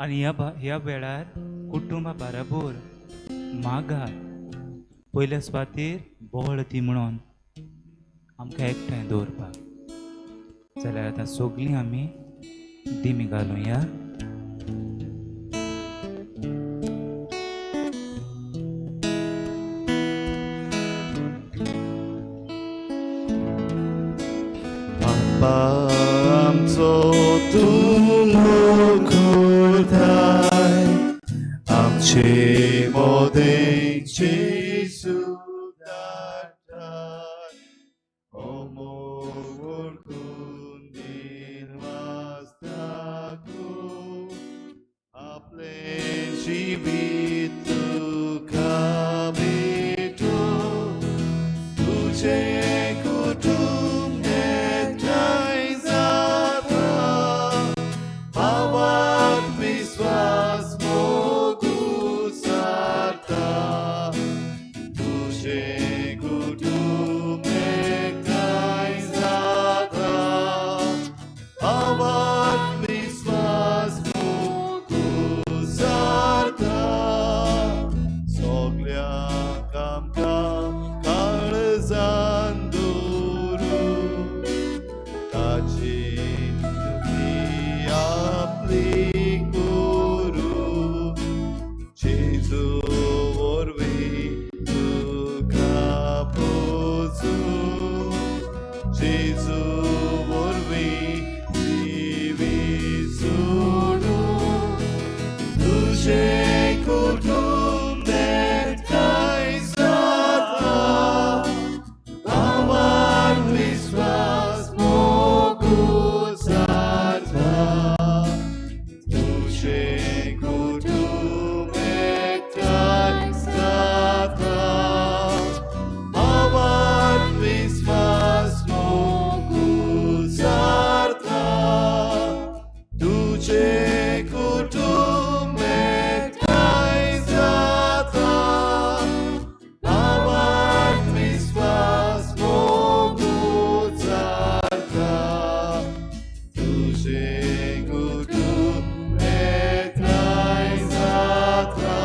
आनी ह्या वेळार कुटुंबा बरोबर मागार पयल्या सुवातेर बोळ ती म्हणून आमकां एकठांय दवरपाक जाल्यार आतां सगळीं आमी दिमी घालुया. आमचो तूं मुकुटाय आमचे मोदें जेजू धाडटाय अमोल कुंदीन वास्ताकू आपले जिवीत तुका भेटो तुझे कुटुंब एकठांय जाता भावात विश्वास मोगू सारता तुझे कुटुंब एकठांय जाता भावात विश्वास मोगू सारता सगळ्यांक आमकां काळजान दवरूं ताची तुमी आपली करूं जेजू वरवीं तुका पोचूं जेजू वरवीं जिवीत सोडूं तुझें कुटुंब एकठांय जाता भावान विश्वास मोगू सारता तुझें कुटुंब एकठांय जाता भावान विश्वास मोगू सारता तुझें कुटुंब एकठांय जाता भावान विश्वास मोगू सारता तुझें कुटुंब एकठांय जाता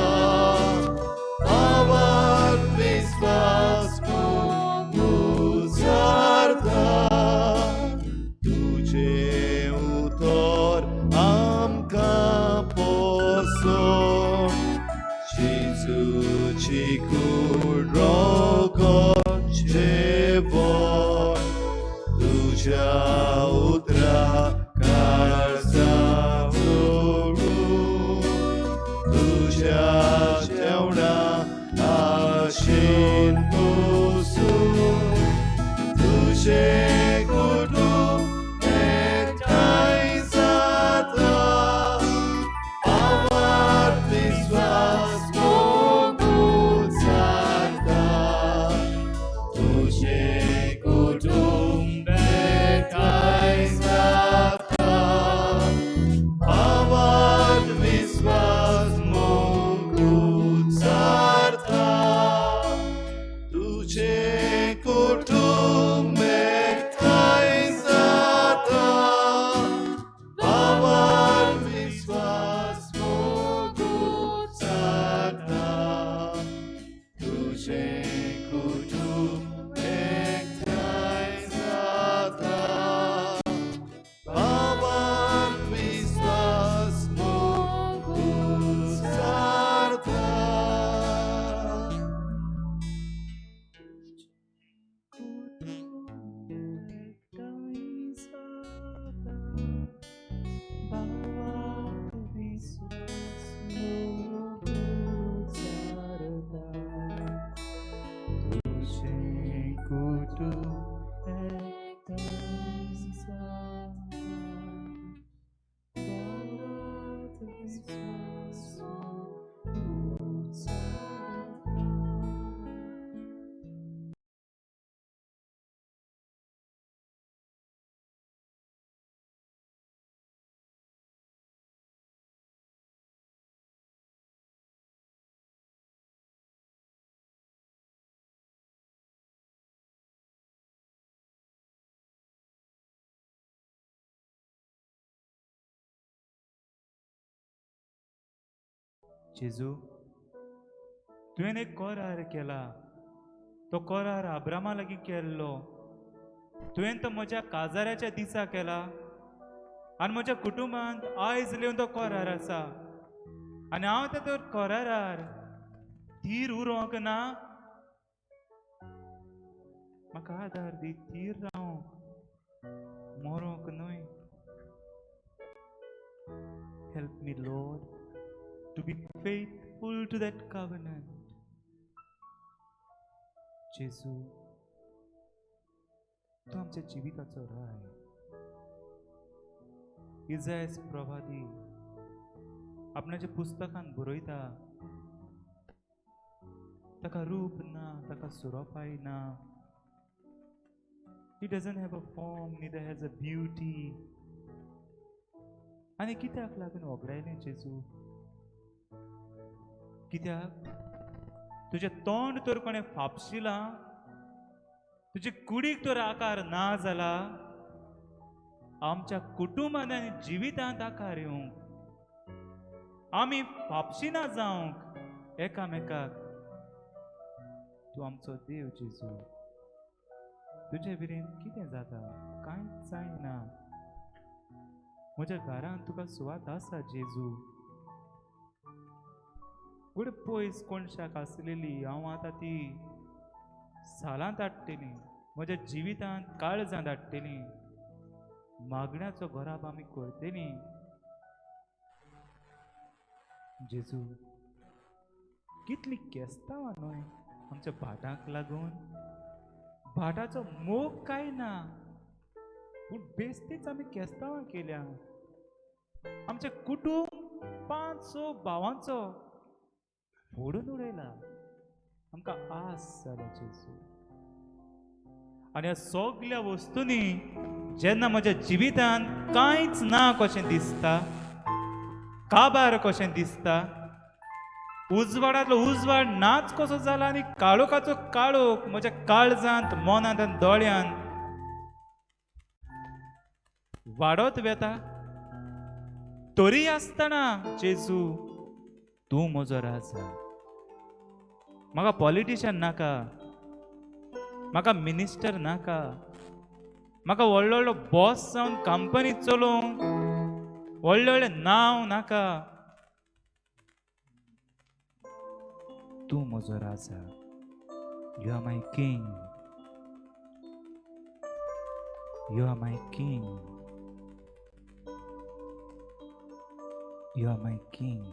भावान विश्वास मोगू सारता तुझें उतर आमकां पोसोन जेजूची कूड जेवण तुझ्या उतरा काळजां दवरूं तुझ्या जेवणा आशेन पोसूं तुझें कुटुंब एकठांय जाता भावात विश्वास मोगू सारता तुझें कुटुंब एकठांय जाता भावात विश्वास मोगू सारता तुझें कुटुंब एकठांय जाता भावात विश्वास मोगू सारता तुझें कुटुंब एकठांय जाता भावात विश्वास मोगू सारता जेजू तुवें एक करार केला तो करार अब्रामा लागीं केल्लो तुवें तो म्हज्या काजाऱ्याच्या दिसा केला आनी म्हज्या कुटुंबांत आयज लेवन तो करार आसा आनी हांव त्या करारार तीर उरोवंक ना म्हाका आदार दी तीर रावंक मरोंक न्हय help me lord to be faithful to that covenant जेजू तूं आमच्या जिविताचो राय इजायस प्रवादी आपणाच्या पुस्तकान बरयता ताका रूप ना ताका सुरोपाय ना he doesn't have a form neither has a beauty आनी कित्याक लागून वगडायलें जेजू कित्याक तुजें तोंड तर कोणें फापशिलां तुजे कुडीक तर आकार ना जाला आमच्या कुटुंबांत आनी जिवितांत आकार येवंक आमी फापशिना जावंक एकामेकाक तूं आमचो देव जेजू तुजे बिरेन कितें जाता कांयच जायना म्हज्या घरांत तुका सुवात आसा जेजू गुड पयस कोणशाक आसलेली हांव आतां ती सालांत हाडटली म्हज्या जिवितांत काळजांत हाडटली मागण्याचो गराब आमी करतली जेजू कितली केस्तांवां न्हय आमच्या भाटांक लागून भाटाचो मोग काय ना पूण बेस्तीच आमी केस्तांवां केल्या आमचे कुटुंब 5-6 भावांचो फोडून उडयला आमकां आस जाल्या जेजू आनी ह्या सगळ्या वस्तूंनी जेन्ना म्हज्या जिवितांत कांयच ना कशें दिसता काबार कशें दिसता उजवाडांतलो उजवाड नाच कसो जाला आनी काळोखाचो काळोख म्हज्या काळजांत मनांत आनी दोळ्यांत वाडत वेता तरी आसतना जेजू तूं म्हजो राजा म्हाका पॉलिटिशियन नाका म्हाका मिनिस्टर नाका म्हाका व्हडलो व्हडलो बॉस जावन कंपनी चलोवंक व्हडले व्हडले नांव नाका तूं म्हजो राजा you are my king you are my king you are my king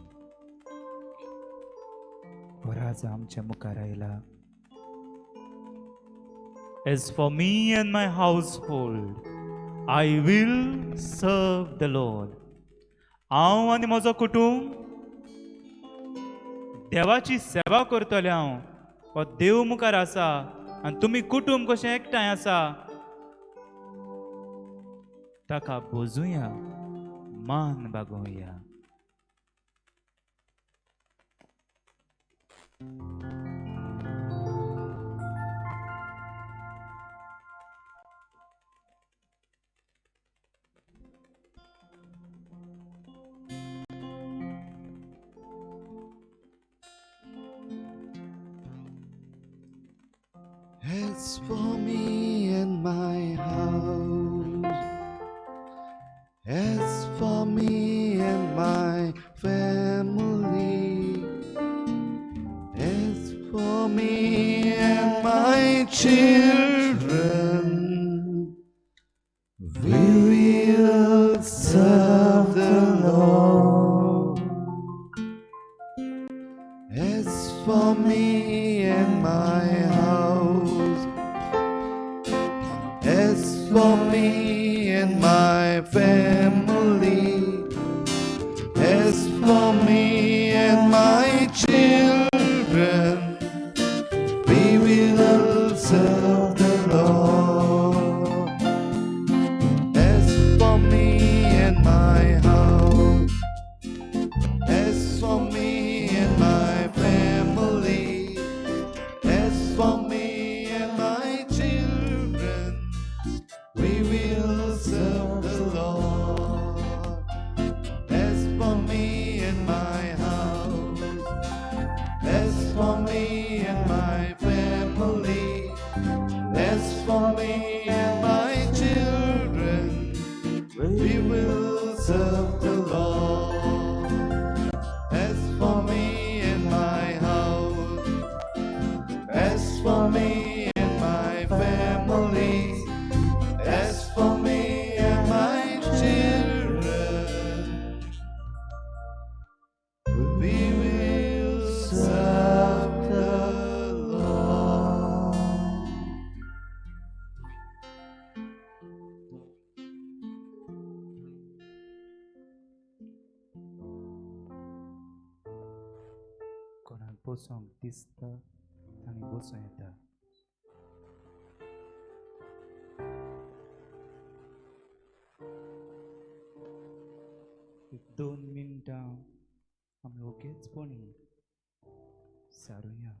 हो राजा आमच्या मुखार आयला As for me and my household, I will serve the Lord. हांव आनी म्हजो कुटुंब देवाची सेवा करतले हांव हो देव मुखार आसा आनी तुमी कुटुंब कशें एकठांय आसा ताका बोजुया मान बागोवया As for me and my house, as for me and my family, as for me and my children, we will serve the Lord. As for me and my house, as for me and my family, as for me and my children, we will serve the Lord. As for me and my house, as for me and my family, as for me and my children, we will serve the Lord. बसूंक दिसता आनी बसूं येता. एक 2 मिनटां आमी ओकेचपणी सारुया.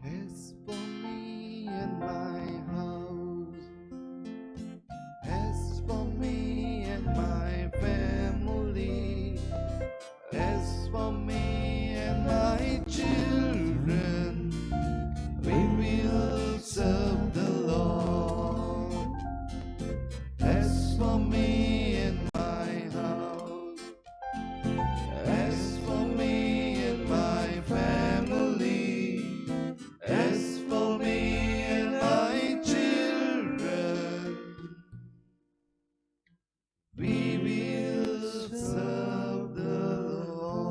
As for me and my house, as for me and my family, as for me and my children, we will serve the Lord. As for me and my house, as for me and my family, as for me and my children, we will serve the Lord.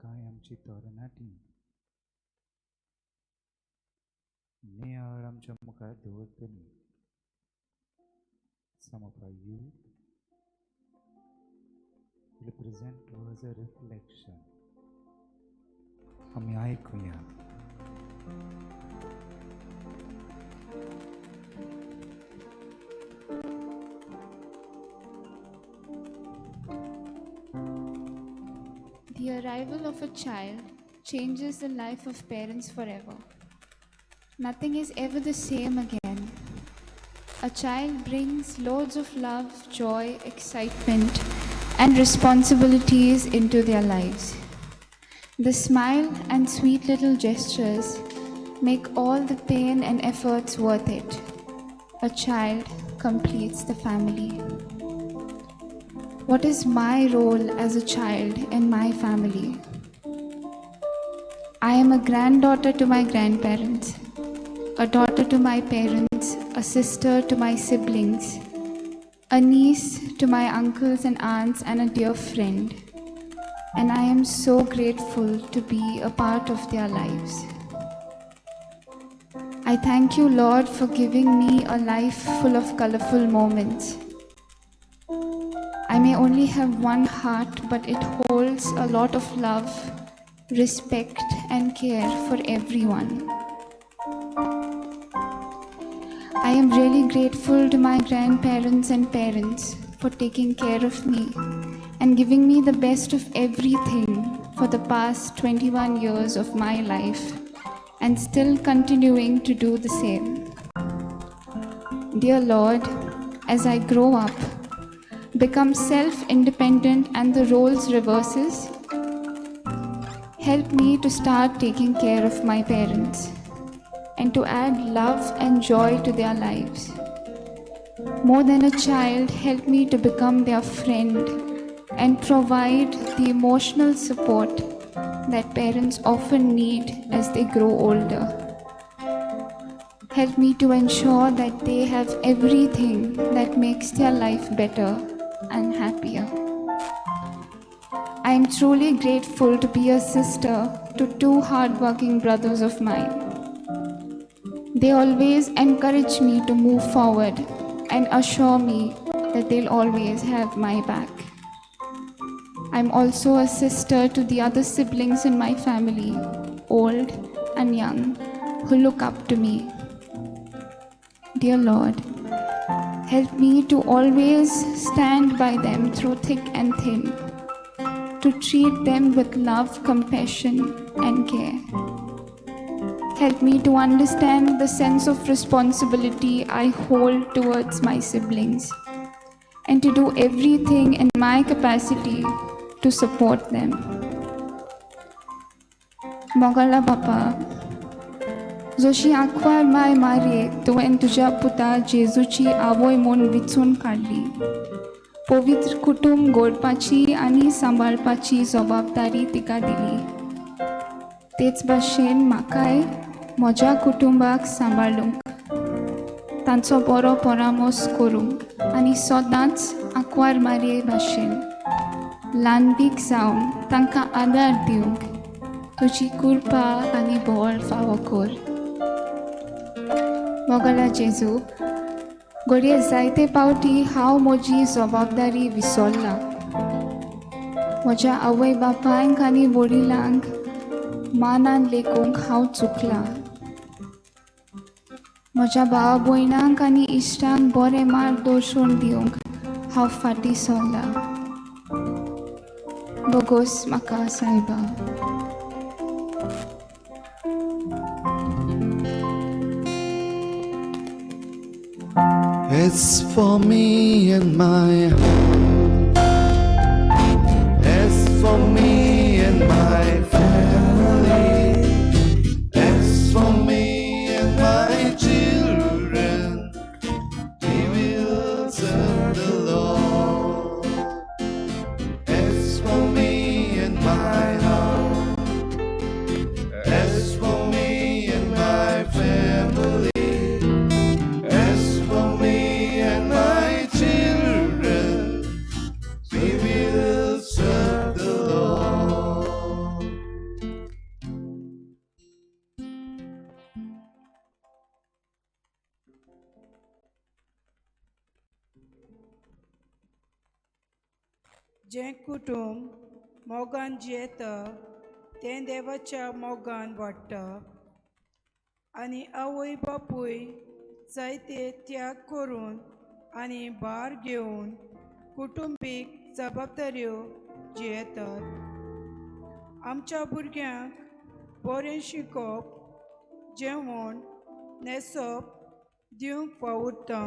काय आमची तरणाटी नेहळ आमच्या मुखार दवरतली. Some of our youth will present to us a reflection. आम्ही ऐकूया. The arrival of a child changes the life of parents forever. Nothing is ever the same again. A child brings loads of love, joy, excitement, and responsibilities into their lives. The smile and sweet little gestures make all the pain and efforts worth it. A child completes the family. What is my role as a child in my family? I am a granddaughter to my grandparents, a daughter to my parents, a sister to my siblings, a niece to my uncles and aunts, and a dear friend. And I am so grateful to be a part of their lives. I thank you, Lord, for giving me a life full of colorful moments. I may only have one heart, but it holds a lot of love, respect, and care for everyone. I am really grateful to my grandparents and parents for taking care of me and giving me the best of everything for the past 21 years of my life, and still continuing to do the same. Dear Lord, as I grow up, become self-independent and the roles reverses, help me to start taking care of my parents and to add love and joy to their lives. More than a child, help me to become their friend and provide the emotional support that parents often need as they grow older. Help me to ensure that they have everything that makes their life better and happier. I am truly grateful to be a sister to two hardworking brothers of mine. They always encourage me to move forward and assure me that they'll always have my back. I'm also a sister to the other siblings in my family, old and young, who look up to me. Dear Lord, help me to always stand by them through thick and thin, to treat them with love, compassion, and care. Help me to understand the sense of responsibility I hold towards my siblings, and to do everything in my capacity to support them. Mogala Bapa, जोशी आंखवार माय मारे तुवें तुझ्या पुता जेजूची आवय म्हूण विचून काडली. पवित्र कुटुंब घडपाची आनी सांबाळपाची जबाबदारी तिका दिली. तेच भाशेन म्हाकाय म्हज्या कुटुंबाक सांबाळूंक, तांचो बरो परामोस करूंक आनी सदांच आंखवार मारये भाशेन ल्हानबीक जावन तांकां आदार दिवंक तुजी कृपा आनी बळ फावो कर. मोगला जेजू, घडये जायते पावटी हांव म्हजी जबाबदारी विसरलां. म्हज्या आवय बापायक आनी वडिलांक मानान लेखूंक हांव चुकलां. म्हज्या भाव भयणांक आनी इश्टांक बरें मार्गदर्शन दिवंक हांव फाटीं सरलां. बोगोस म्हाका सायबा. It's for me and my home. It's for me and my family. It's for me and my children. We will serve the Lord. It's for me and my home. It's for me and my family. जे कुटुंब मोगान जियेता तें देवाच्या मोगान वाडटा आनी आवय बापूय जायते त्याग करून आनी भार घेवन कुटुंबीक जबाबदाऱ्यो जियेतात. आमच्या भुरग्यांक बरें शिकोवप, जेवण, न्हेसप दिवंक फावुरता.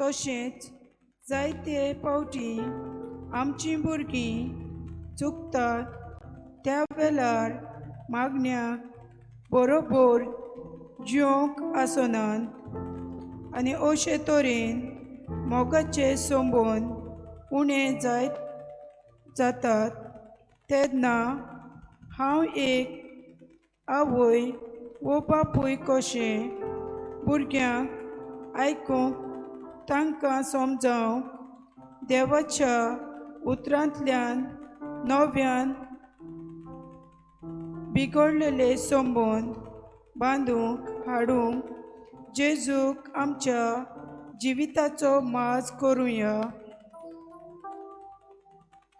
तशेंच जायते फावटी आमचीं भुरगीं चुकतात त्या वेळार मागण्यांक बरोबर जेवंक आसनात आनी अशे तरेन मोगाचे संबंद उणें जातात. तेन्ना हांव एक आवय वो बापूय कशें भुरग्यांक आयकूंक तांकां समजावंक देवाच्या उतरांतल्यान नव्यान बिगडलेले संबंद बांदूंक हाडूंक जेजूक आमच्या जिविताचो माज करुया.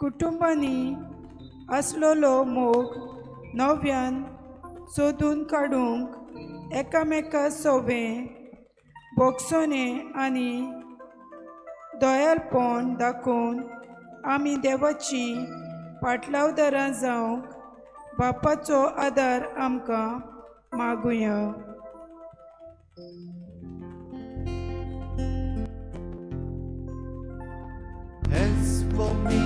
कुटुंबांनी आसलोलो मोग नव्यान सोदून काडूंक एकामेका सवें बोगसोनें आनी दयाळपण दाखोवन आमी देवाची पाटलावदारां जावंक बापाचो आदार आमकां मागुया. As for me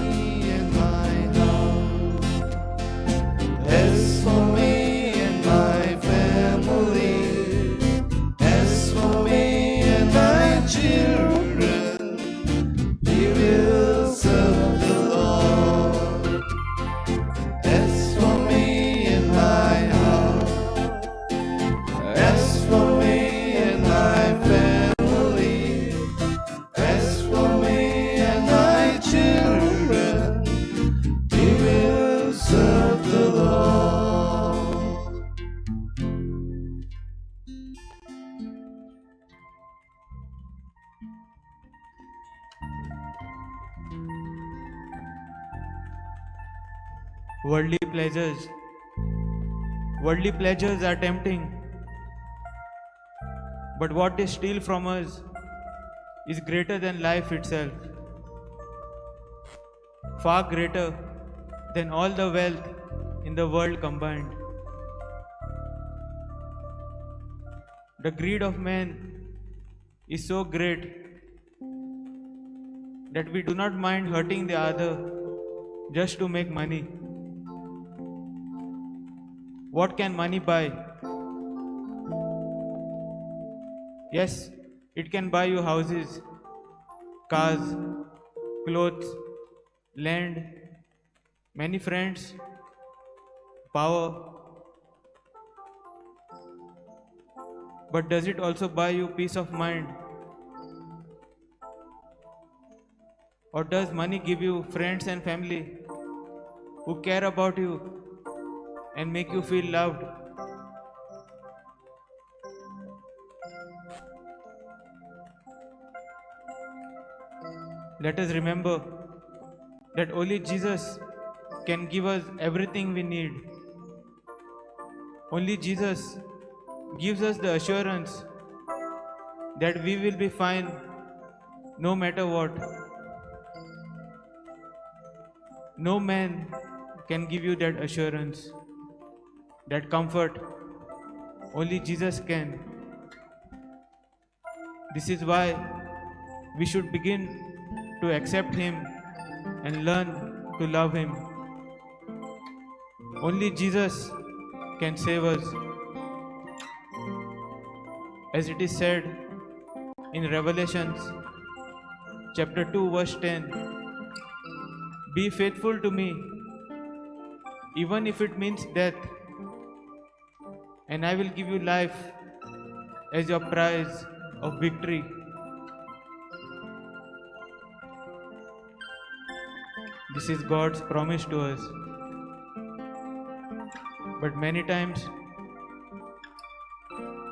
and my house, as for me and my family, as for me and my children, we will serve the Lord. As for me and my house, as for me and my family, as for me and my children, we will serve the Lord. Worldly pleasures are tempting, but what they steal from us is greater than life itself, far greater than all the wealth in the world combined. The greed of man is so great that we do not mind hurting the other just to make money. What can money buy? Yes, it can buy you houses, cars, clothes, land, many friends, power. But does it also buy you peace of mind? Or does money give you friends and family who care about you and make you feel loved? Let us remember that only Jesus can give us everything we need. Only Jesus gives us the assurance that we will be fine no matter what. No man can give you that assurance, that comfort. Only Jesus can. This is why we should begin to accept Him and learn to love Him. Only Jesus can save us. As it is said in Revelation chapter 2 verse 10, be faithful to me, even if it means death, and I will give you life as your prize of victory. This is God's promise to us. But many times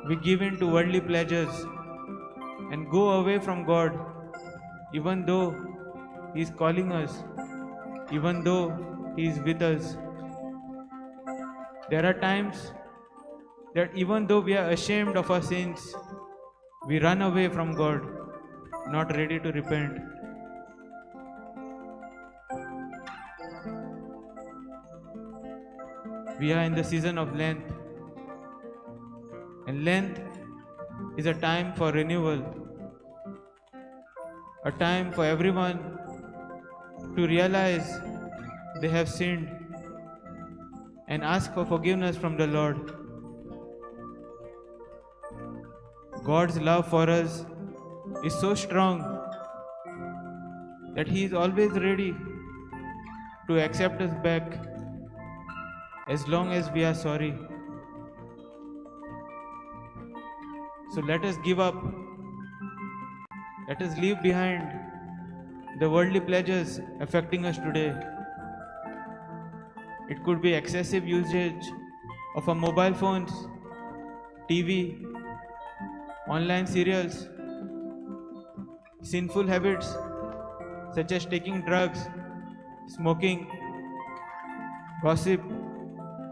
we give in to worldly pleasures and go away from God, even though He is calling us, even though He is with us. There are times that even though we are ashamed of our sins, we run away from God, not ready to repent. We are in the season of Lent, and Lent is a time for renewal, a time for everyone to realize they have sinned and ask for forgiveness from the Lord. God's love for us is so strong that He is always ready to accept us back as long as we are sorry. So let us give up. Let us leave behind the worldly pleasures affecting us today. It could be excessive usage of our mobile phones, TV, online serials, sinful habits such as taking drugs, smoking, gossip,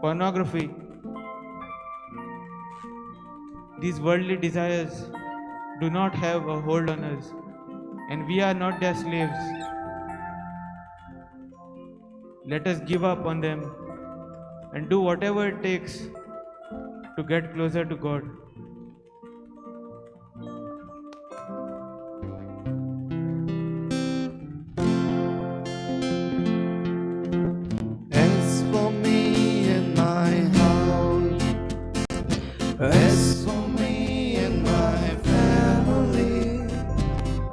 pornography. These worldly desires do not have a hold on us, and we are not their slaves. Let us give up on them and do whatever it takes to get closer to God. As for me and my house, as for me and my family,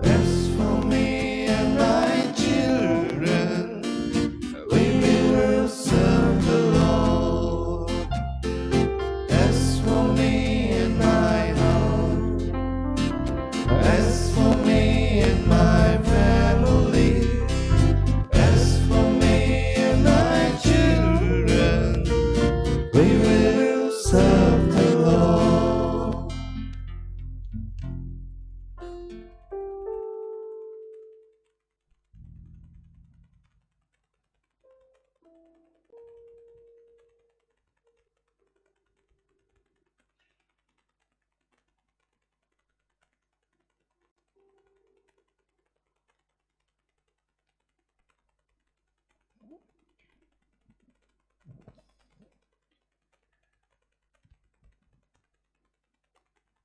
as for me and my children, we will serve the Lord. As for me and my house, as for me and my family, as for me and my children, we will serve the Lord.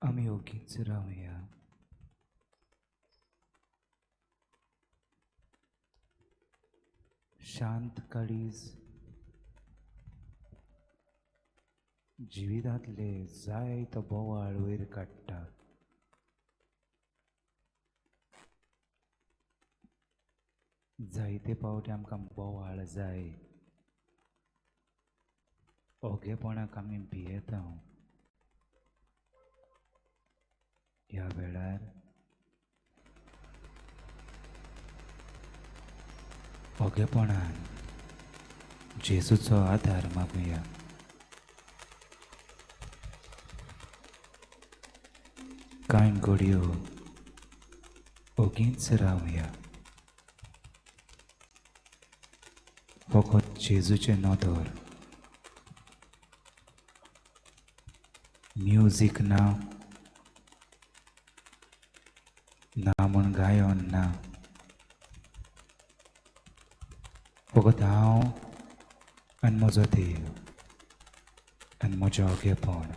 आम्ही ओगीच राहूया. शांत काळीज जिवितांतले जायतो बोवाळ वयर काडटा. जायते फावटी आमकां बोवाळ जाय. ओगेपणाक आमी भियेता. ह्या वेळार ओगेपणान जेजूचो आदार मागुया. कांय घडयो ओगीच रावया. फकत जेजूचे नदर. म्युजीक ना, ना म्हूण गायन ना. फकत हांव आनी म्हजो देव आनी म्हजें ओगेपण.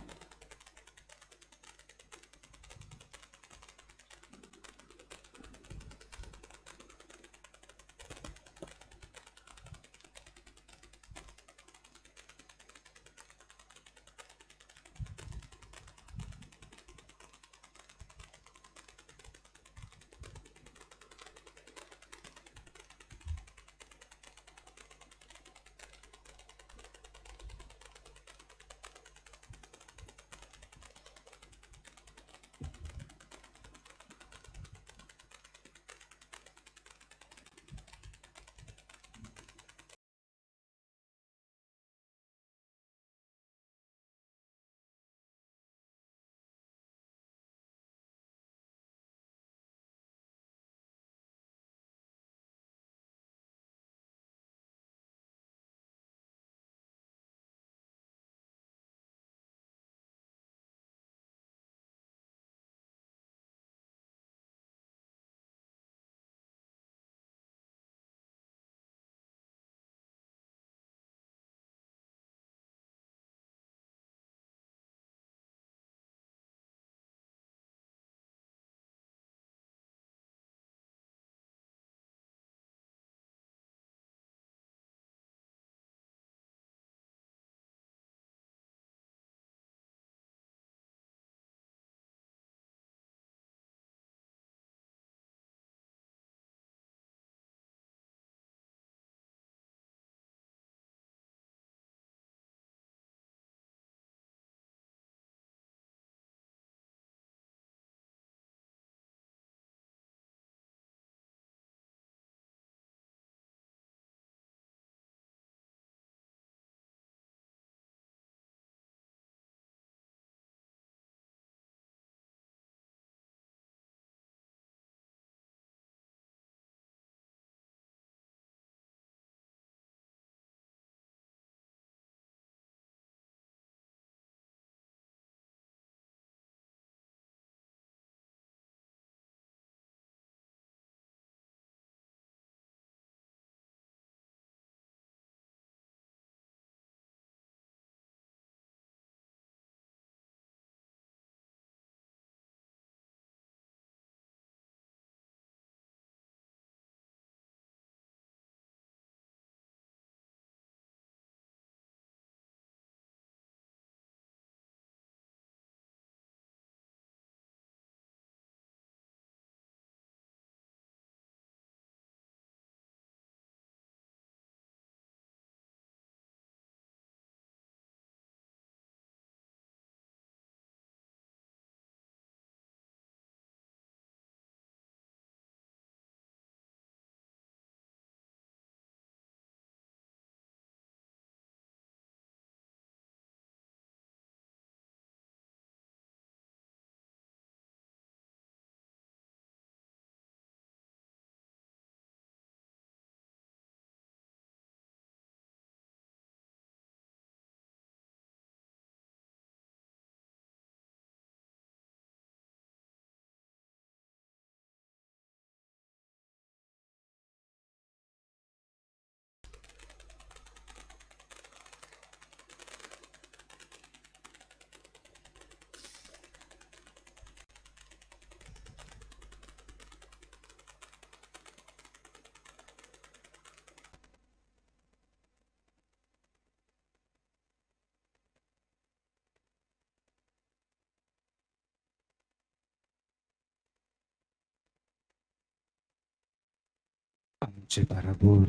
जे बराबर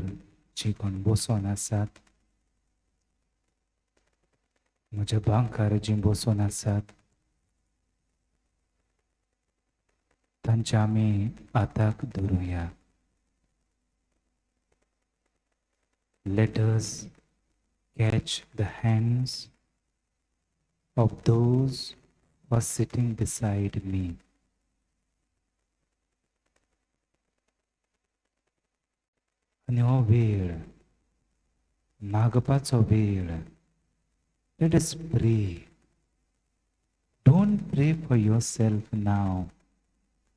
जी कोण बसोन आसात म्हज्या भांकार जी बसोन आसात तांचे आमी हाताक धरुया. Let us catch the hands of those who are sitting beside me. आणि हो वेळ मागपाचो वेळ. Let us pray. Don't pray for yourself now.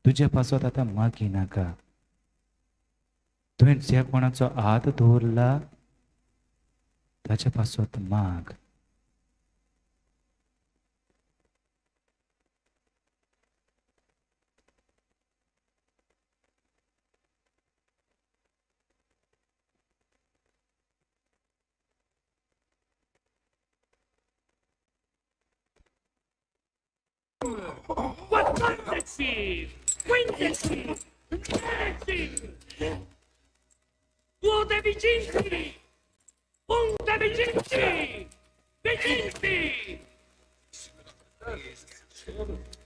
तुझे पासत आतां मागी नाका. तुवें ज्या कोणाचो हात दवरला ताचे पासत माग. Wonderful! Wonderful! Wonderful! Ude vicinti! Unde vicinti! Vicinti!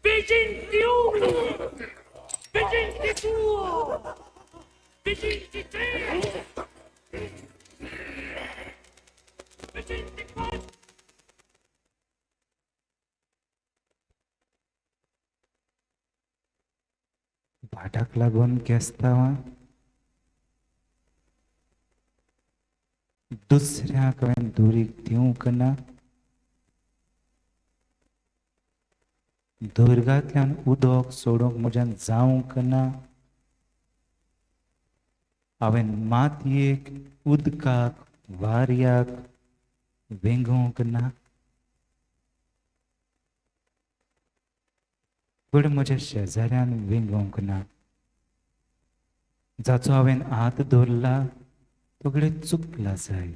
Vicinti uno! Vicinti due! Vicinti tre! Vicinti quattro! भाटाक लागून केस्तांवां दुसऱ्याक हांवें दुरीग दिवंक ना. दुर्गांतल्यान उदक सोडूंक म्हज्यान जावंक ना. हांवें मातयेक उदकाक वाऱ्याक वेंगोवंक ना. पण म्हज्या शेजाऱ्यान वेंगोवंक ना. जाचो हांवें हात धरला तो कडेन चुकला जाय.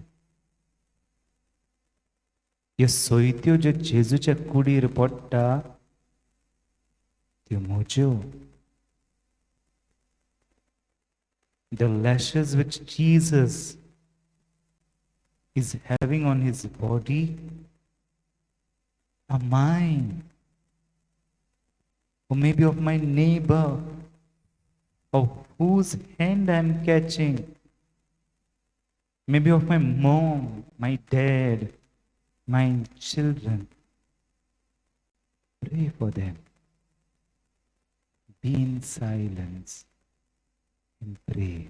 ह्यो सोयत्यो ज्यो जेजूच्या कुडीर पडटा त्यो म्हज्यो. The lashes which Jesus is having on his body are mine. Or maybe of my neighbor, of whose hand I'm catching. Maybe of my mom, my dad, my children. Pray for them. Be in silence and pray.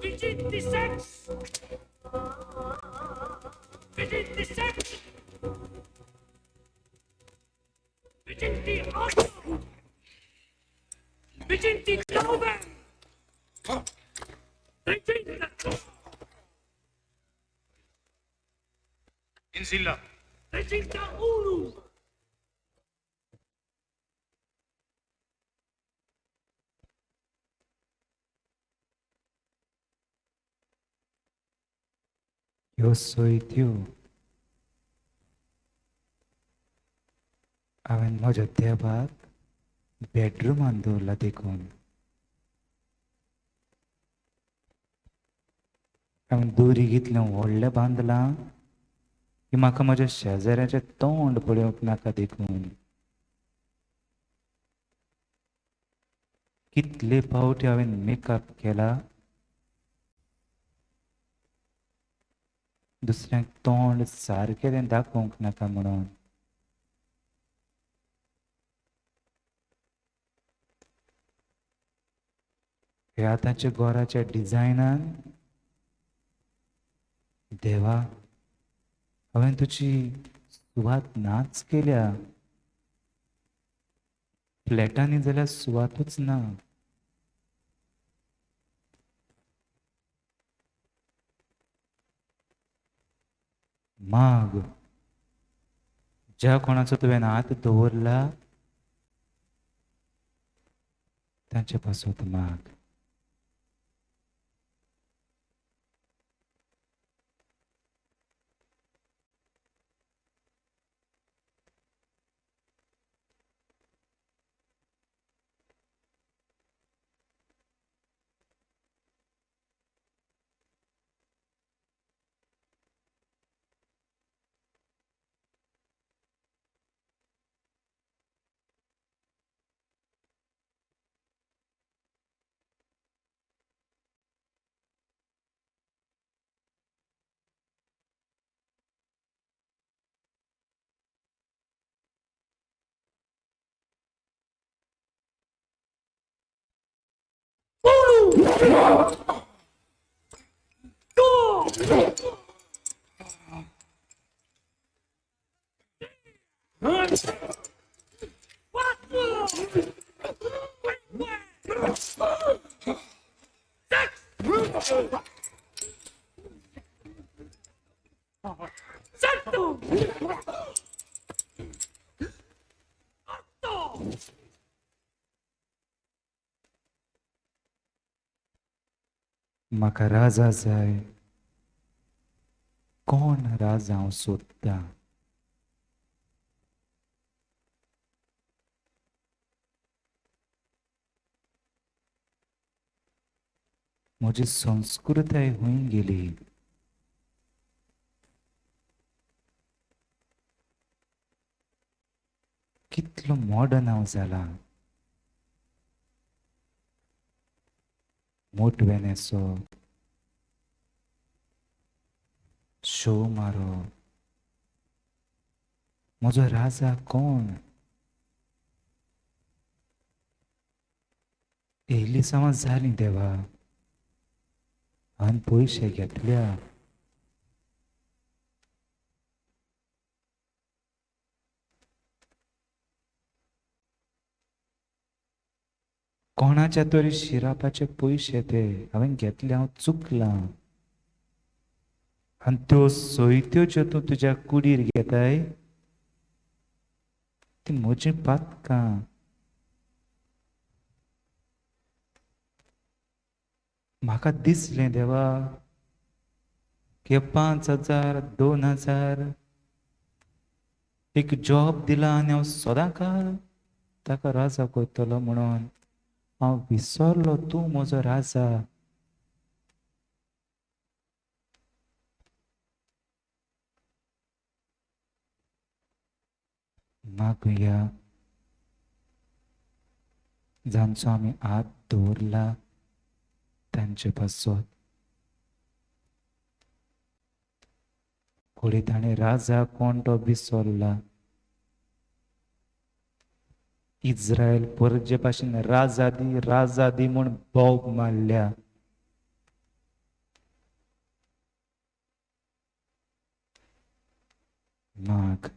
Vicinti sex! Vicinti sex! Vicinti otto! Vicinti nove! Vicinti! Insilla. Vicinti uno! Io soytyo हांवें म्हज्या देवाक बेडरूमान दवरला देखून हांवें दोरी घेतलें व्हडलें बांदलां की म्हाका म्हज्या शेजाऱ्याचें तोंड पळोवंक नाका देखून कितले फावटी हांवें मेकअप केला दुसऱ्यांक तोंड सारकें तें दाखोवंक नाका म्हणून हे आतांच्या घराच्या डिझायनान देवा हांवें तुजी सुवात नाच केल्या फ्लॅटांनी जाल्यार सुवातूच ना माग ज्या कोणाचो तुवें हात दवरला तांचे पासत माग म्हाका राजा जाय कोण राजा हांव सोदतां म्हजी संस्कृताय हूंय गेली कितलो मॉडर्न हांव जाला मोटवें न्हेसप शो मारप म्हजो राजा कोण येयली सावन जालीं देवा हांवें पयशे घेतल्या कोणाच्या तरी शिरापाचे पयशे ते हांवें घेतले हांव चुकलां आनी त्यो सोयत्यो ज्यो तूं तुज्या कुडीर घेताय ती म्हजी पातकां म्हाका दिसलें देवा की 5,000 2,000 एक जॉब दिला आनी हांव सदांकाळ ताका राजा कोत्तलो म्हणून हांव विसरलो तूं म्हजो राजा मागुया जांचो आमी हात दवरला तांचे पासत कोणी ताणें राजा कोण तो विसरला इस्रायल परजे भाशेन राजा दी म्हूण बोग मारल्या माग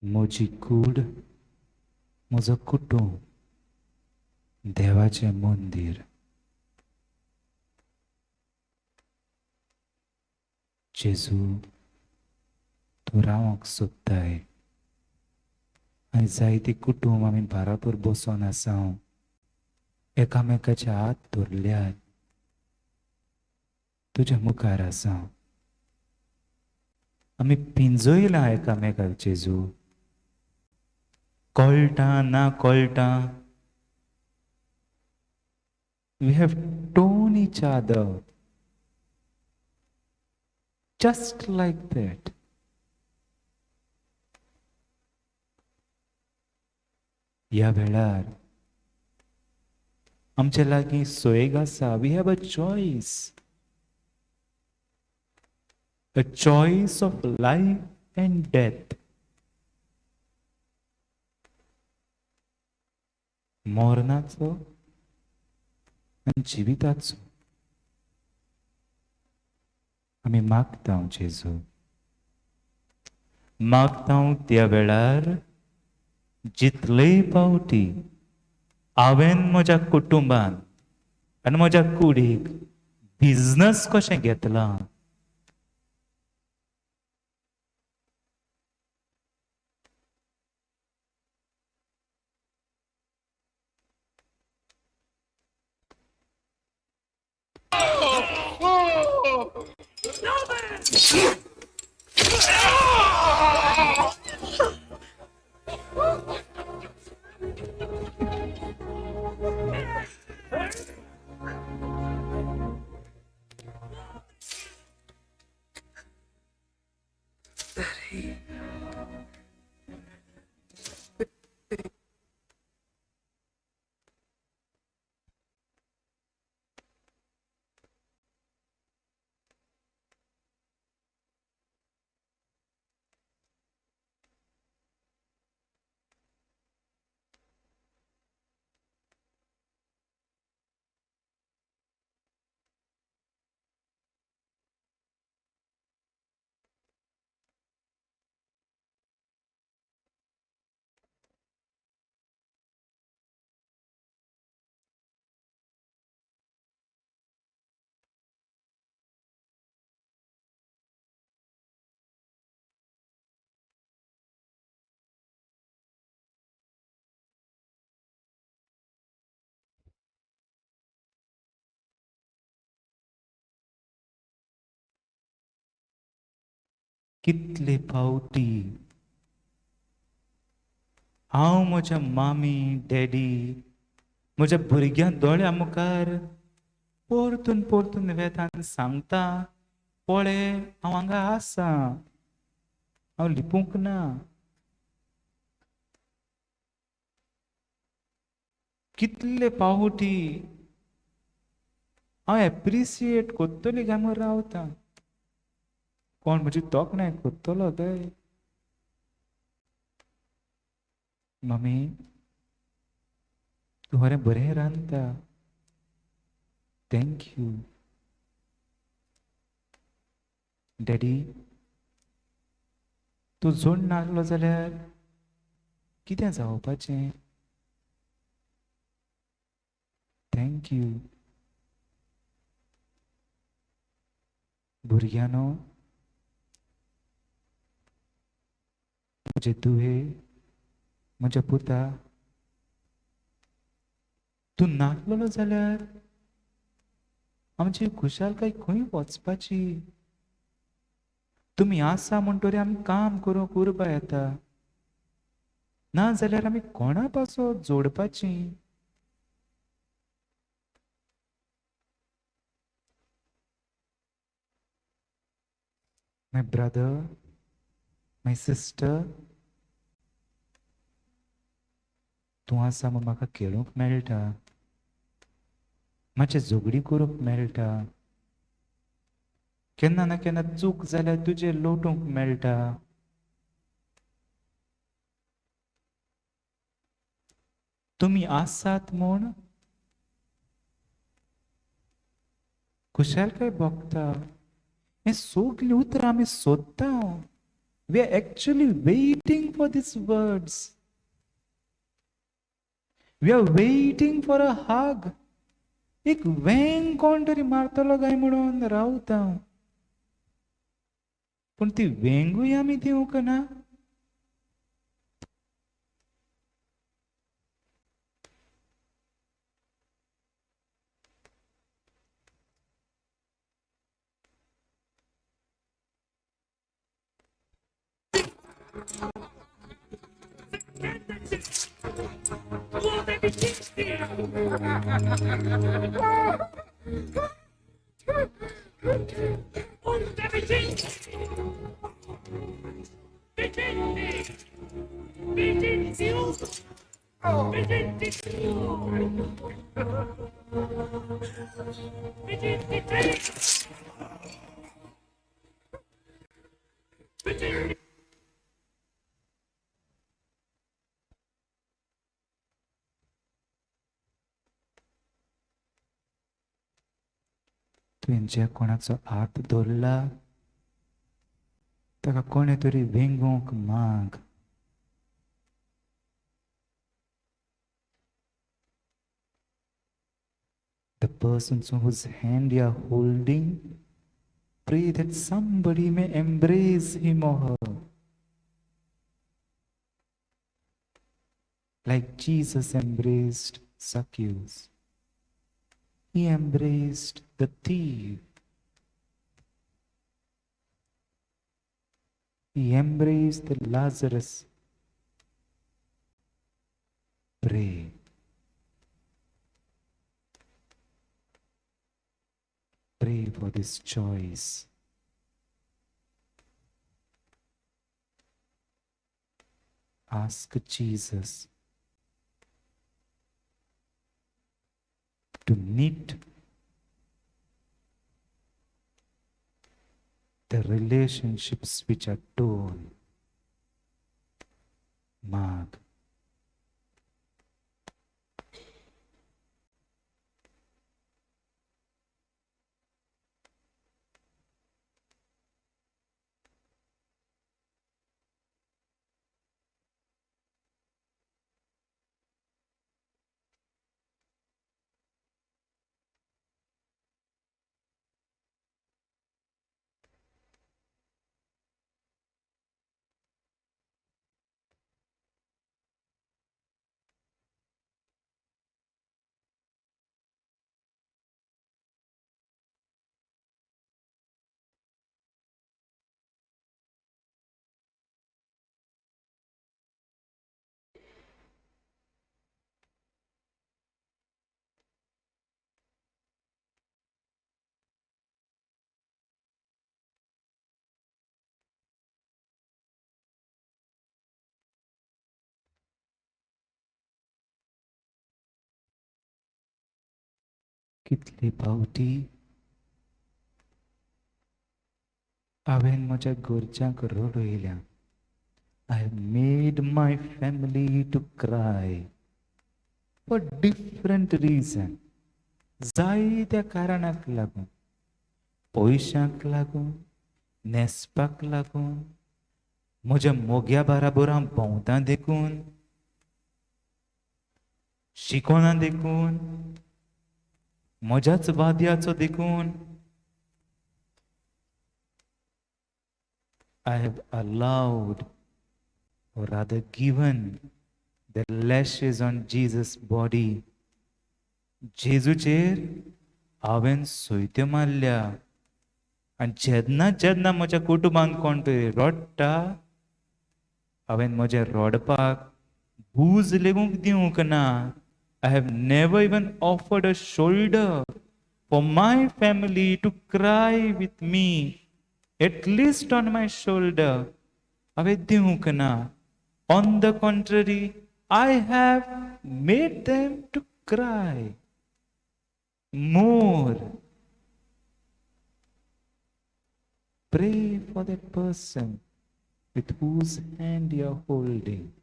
म्हजी कूड, म्हजो कुटुंब, देवाचें मंदिर. जेजू, तूं रावंक सोदताय आनी जायती कुटुंब आमी बाराबर बसोन आसां एकामेकाचे हात धरल्यात तुज्या मुखार आसां. आमी पिंजयला एकामेकाक जेजू, कळटा ना कळटा. We have torn each other just like that. ह्या वेळार आमचे लागीं सोयेग आसा. We have a choice. A choice of life and death. मोरनाचो आनी जिविताचो. आमी मागता जेजू, मागता त्या वेळार जितलेय पावटी हांवें म्हज्या कुटुंबान आनी म्हज्या कुडीक बिझनस कशें घेतलां, कितले फावटी हांव म्हज्या मामी डॅडी म्हज्या भुरग्यां दोळ्या मुखार परतून परतून वेतान सांगता, पळय हांव हांगा आसा, हांव लिपूंक ना. कितले फावटी हांव एप्रिसिएट कोत्तली काय म्हूण रावता. कोण म्हजी तोखणाय कोत्तलो काय? मम्मी, तूं बरें रांदता, थँक्यू. डॅडी, तूं जोड नासलो जाल्यार कितें जावपाचें? थँक्यू. भुरग्यानो, म्हजे तुवे, म्हज्या पुता, तूं नासलो जाल्यार आमची खुशालकाय खंय वचपाची? तुमी आसा म्हणटरी आमी काम करूंक उर्बा येता, ना जाल्यार आमी कोणा पासो जोडपाची? My brother, my sister, तूं आसा म्हूण म्हाका खेळूंक मेळटा, मातशें झगडी करूंक मेळटा, केन्ना ना केन्ना चूक जाल्यार तुजेर लोटूंक मेळटा. तुमी आसात म्हूण खुशालकाय भोगता. हें सगलीं उतरां आमी सोदता. We are actually waiting for these words. We are waiting for a hug. एक वेंग कोण तरी मारतलो काय म्हणून रावता. पण ती वेंगूय आमी दिवंक ना. Vuole Vicinti! Unde Vicinti! Vicinti! Vicintius! Vicinti! Vicinti 3! Vicinti! तुवें ज्या कोणाचो हात धरला ताका कोणे तरी वेंगूंक माग. The person whose hand you are holding, pray that somebody may embrace him or her. Like Jesus embraced Zacchaeus. He embraced the thief. He embraced Lazarus. Pray. Pray for this choice. Ask Jesus to knit the relationships which are torn. Mark. कितली पावटी हांवें म्हज्या घरच्यांक रडयल्या. I have made my family to cry for different reason. जायत्या कारणाक लागून, पयशांक लागून, न्हेसपाक लागून, म्हज्या मोग्या बाराबोरां भोंवता देखून, शिकोना देखून, म्हज्याच वाद्याचो देखून. I have allowed, or rather given, the lashes on Jesus' body. जेजूचेर हांवें सोयत्यो मारल्या. आनी जेन्ना जेन्ना म्हज्या कुटुंबान कोण तरी रडटा, हांवें म्हजें रडपाक बूज लेगूंक दिवंक ना. I have never even offered a shoulder for my family to cry with me, at least on my shoulder. हांवें दिवंक ना. On the contrary, I have made them to cry more. Pray for that person with whose hand you are holding.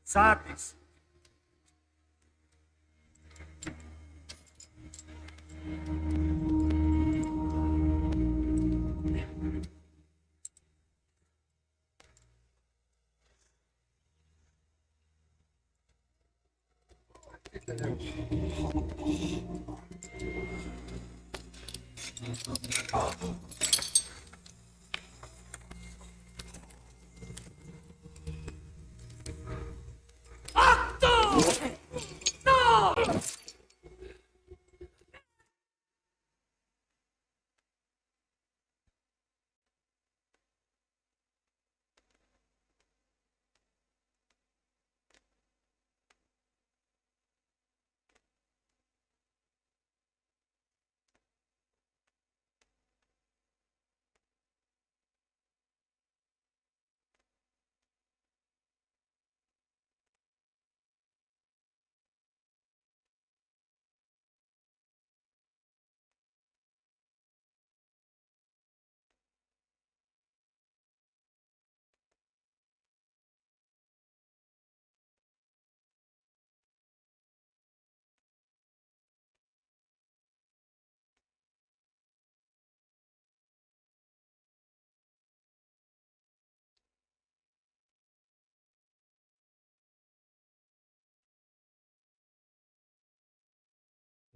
Sabes?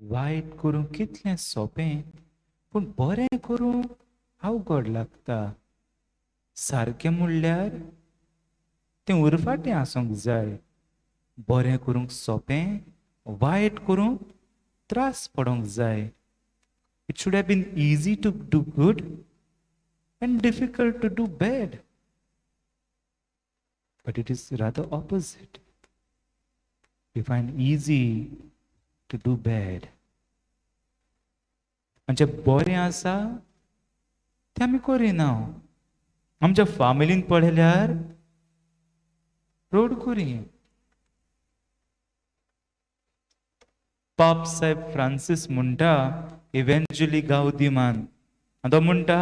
वायट करूंक कितलें सोंपें, पूण बरें करूंक अवघड लागता. सारकें म्हणल्यार तें उरफाटें आसूंक जाय. बरें करूंक सोंपें, वायट करूंक त्रास पडोंक जाय. It should have been easy to do good and difficult to do bad. But it is rather opposite. We find easy to do bad. आमचें बरें आसा तें आमी करिना. आमच्या फामिलीन पळयल्यार रोडखोरी. पाप साहेब फ्रांसीस म्हणटा इव्हेंच्युअली गांवदिमान, आनी तो म्हणटा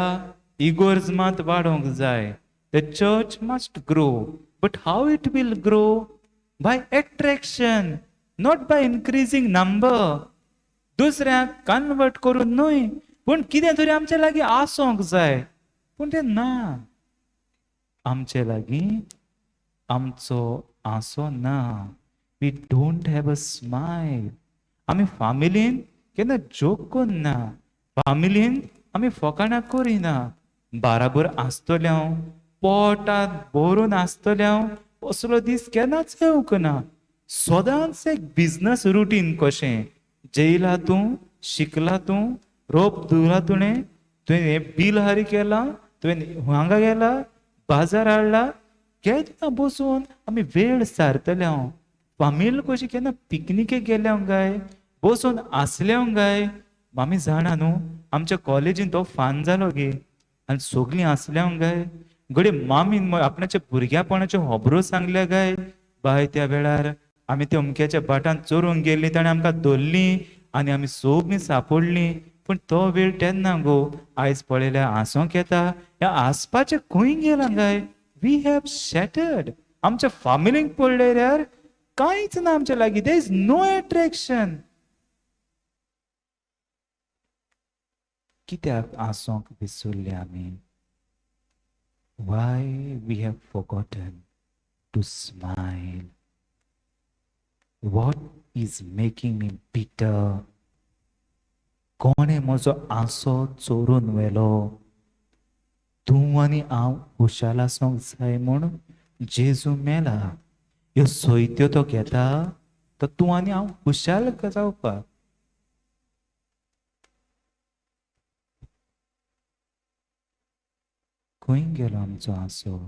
इगोर्ज मात वाडोंक जाय. The church must grow, but how it will grow? By attraction, not by increasing number. दुसऱ्याक कन्वर्ट करून न्हय, पूण कितें तरी आमचे लागीं आसोंक जाय. पूण तें ना. आमचे लागीं आमचो आसो ना. We don't have a smile. आमी फामिलीन केन्ना जोक करना. फामिलीन आमी फकाणां करिना. बाराबर आसतल्यांव, पोटांत भरून आसतल्यांव असलो दीस केन्नाच येवंक ना. सदांच एक बिझनस रुटीन कशें. जेयला तूं, शिकला तूं, रोप धुला तुणें, तुवें बील हारी केलां, तुवें हांगा गेला, बाजार हाडला, केन्ना बसून आमी वेळ सारतल्यांव. फामील कशी केन्ना पिकनिकेक गेल्यांव काय, बसून आसल्यांव काय. आमी जाणा न्हू, आमच्या कॉलेजीन तो फान जालो गे, आनी सगळीं आसल्यांव काय. घडये मामीन आपणाच्या भुरग्यापणाच्यो खबरो सांगल्या काय. बाय त्या वेळार आमी त्या अमक्याच्या भाटांत चोरूंक गेल्लीं, ताणें आमकां धरलीं आनी आमी सगळीं सांपडलीं. पूण तो वेळ तेन्ना गो. आयज पळयल्यार आसोंक येता. ह्या आसपाचें खंय गेलां काय. We have shattered. आमच्या फामिलीक पळयल्यार कांयच ना आमच्या लागीं. There is no attraction. कित्याक आसोंक विसरले आमी? Why we have forgotten to smile? What is making me bitter? कोणे म्हजो आसो चोरून व्हेलो? तूं आनी हांव खुशाल आसूंक जाय म्हूण जेजू मेला. ह्यो सोयत्यो तो घेता, तो तूं आनी हांव खुशाल जावपाक. खंय गेलो आमचो आसो?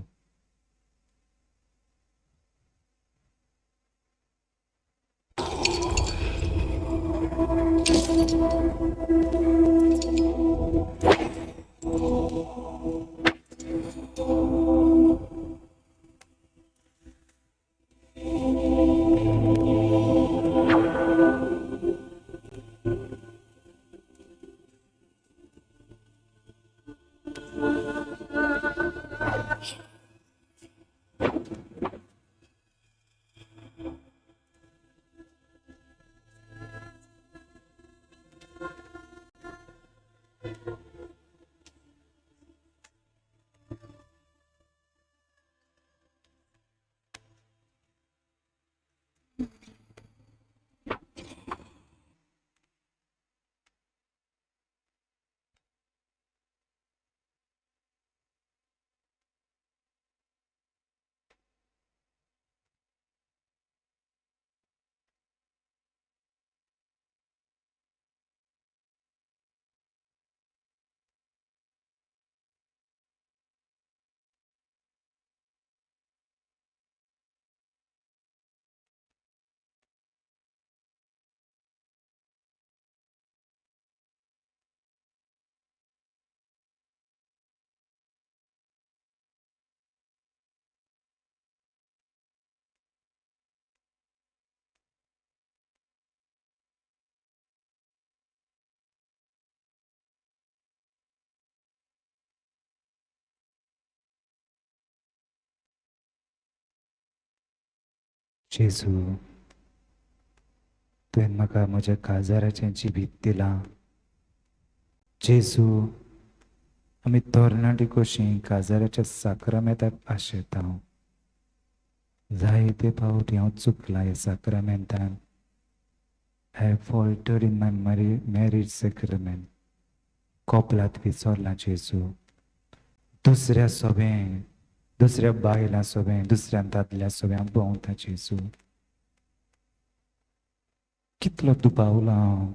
जेजू तुवें म्हाका म्हज्या काजाराचें जिवीत दिलां. जेजू आमी तरणाटी कशीं काजाराच्या साक्रामेंताक आशेता. जायते फावटी हांव चुकलां ह्या साक्रामेंतान. I have faltered in my marriage sacrament. कोपलात विसरलां जेजू. दुसऱ्या सोबें, दुसऱ्या बायलां सोबें, दुसऱ्या दादल्या सोबें हांव भोंवता जेजू. कितलो दुबावला हांव.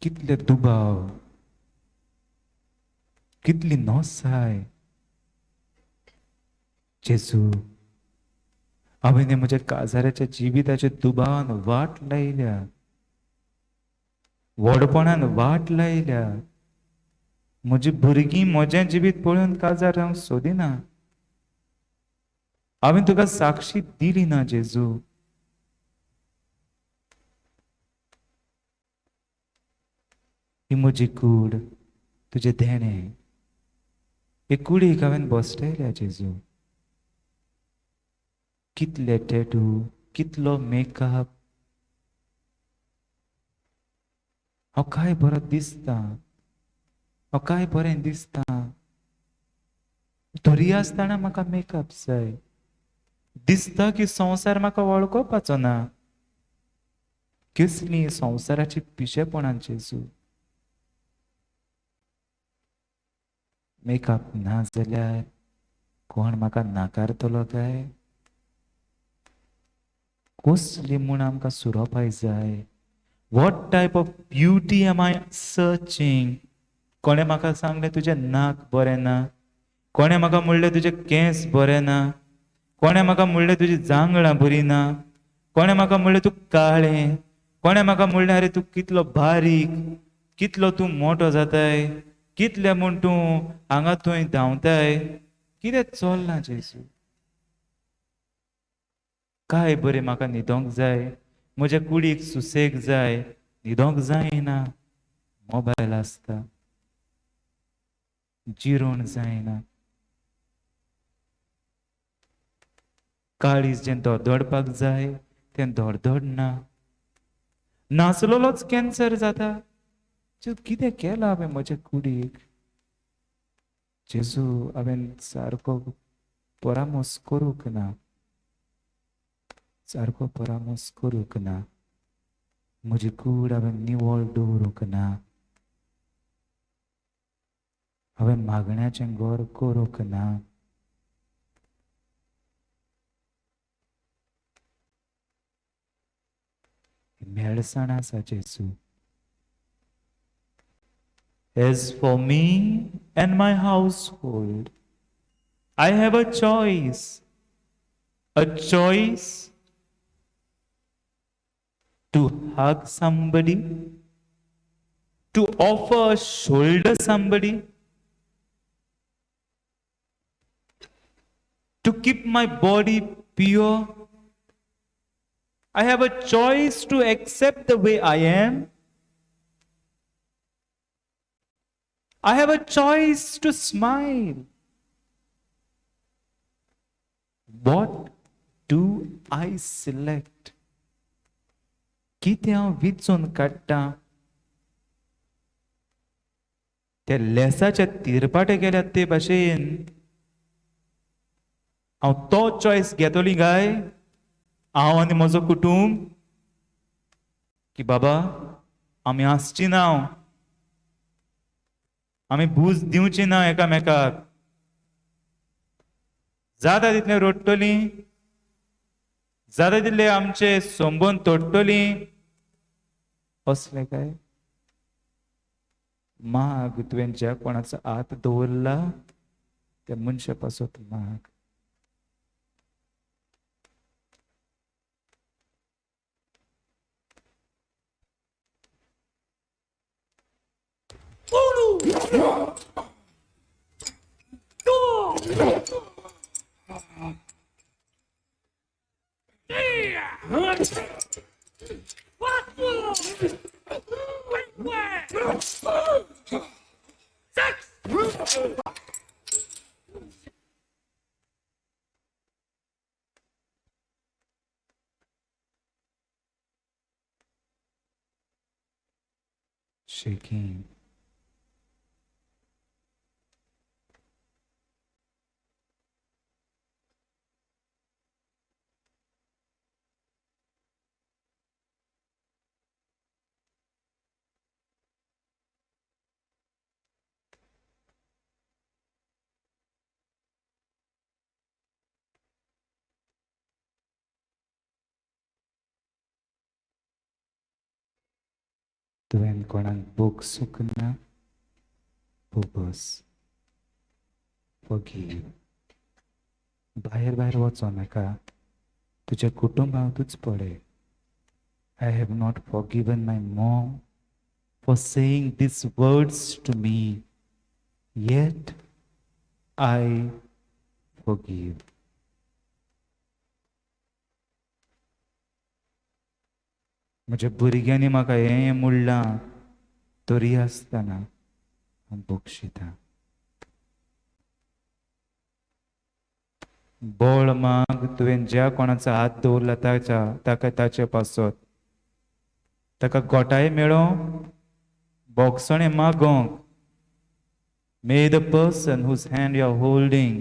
कितले दुबाव, कितली नोसाय. जेजू हांवें म्हज्या काजाराच्या जिविताच्या दुबावान वाट लायल्या, व्हडपणान वाट लायल्या. म्हजी भुरगीं म्हजें जिवीत पळोवन काजार हांव सोदिना. हांवें तुका साक्षी दिली ना जेजू. ही म्हजी कूड, तुजें देणें. हे कुडीक हांवें बसयल्या जेजू. कितले टॅटू, कितलो मेकअप. हांव काय बरो दिसता, हांव काय बरें दिसता. तरी आसतना म्हाका मेकअप जाय. दिसता की संवसार म्हाका वळखोवपाचो ना. कसली संवसाराची पिशेपणां जेजू. मेकअप ना जाल्यार कोण म्हाका नाकारतलो काय? कसली म्हूण आमकां सुरोपाय जाय. What type of beauty am I searching. कोणे म्हाका सांगलें तुजें नाक बरें ना. कोणे म्हाका म्हणलें तुजे केंस बरें ना. कोणे म्हाका म्हणलें तुजी जांगळां बरीं ना. कोणे म्हाका म्हणलें तूं काळें. कोणे म्हाका म्हणलें अरे तूं कितलो बारीक, कितलो तूं मोठो जाताय, कितले म्हूण तूं हांगा थंय धांवताय. कितें चल्लां जेजू. काय बरें म्हाका न्हिदोंक जाय. म्हज्या कुडीक सुसेग जाय. न्हिदोंक जायना. मोबायल आसता. जिरोण जायना. काळीज जें धडधडपाक जाय तें धडधडना. नाचलोलोच कॅन्सर जाता. कितें केलां हांवें म्हज्या कुडीक. जेजू हांवें सारको परामोस करूंक ना. सारको परामोस करूंक ना. म्हजी कूड हांवें निवळ दवरूंक ना. हांवें मागण्याचें घर करूंक ना. मेळसाण आसा जेजू. As for me and my household, I have a choice. A choice to hug somebody, to offer a shoulder somebody, to keep my body pure. I have a choice to accept the way I am. I have a choice to smile. What do I select? कितें हांव विचून काडटां. ते लेसाचे तिरपाटे गेल्यात ते भाशेन हांव तो choice घेतली काय. हांव आनी म्हजो कुटुंब की बाबा आमी आसची ना. आमी भूज दिवची ना एकामेकाक. जाता तितलें रडटलीं. जाता तितले आमचे संबंद तोडटलीं. असलें काय. माग तुवें ज्या कोणाचो हात दवरला त्या मनशा पासत माग. shaking. तुवें कोणाक बूक सुकना बोगस फॉरगिव. भायर भायर वचो नाका, तुज्या कुटुंबांतूच पळय. I have not forgiven my mom for saying these words to me, yet I forgive. म्हज्या भुरग्यांनी म्हाका हें म्हणलां तरी आसतना हांव बक्षितां. बोळ माग तुवें ज्या कोणाचो हात दवरला ताका ताचे पासत. ताका गोठाय मेळो बोगसणें मागोंक. May the person whose hand you are holding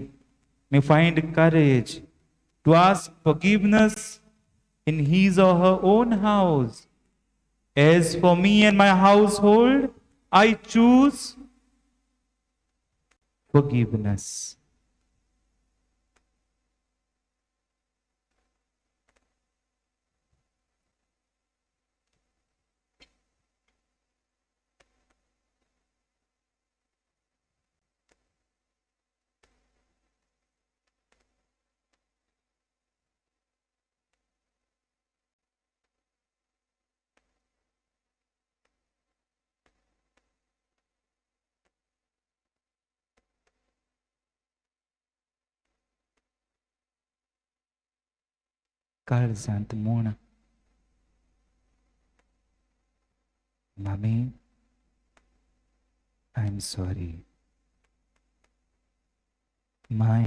may find courage to ask forgiveness in his or her own house. As for me and my household, I choose forgiveness. काळजांत म्हूण मामी आय एम सॉरी. माय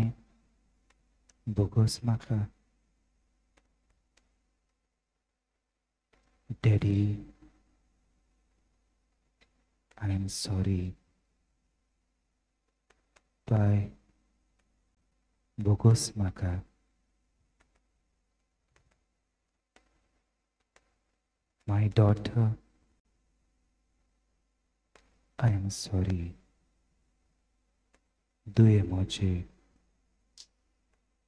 बोगस म्हाका. Daddy I am sorry. बाय बोगस म्हाका. My daughter, I am sorry. Duye moje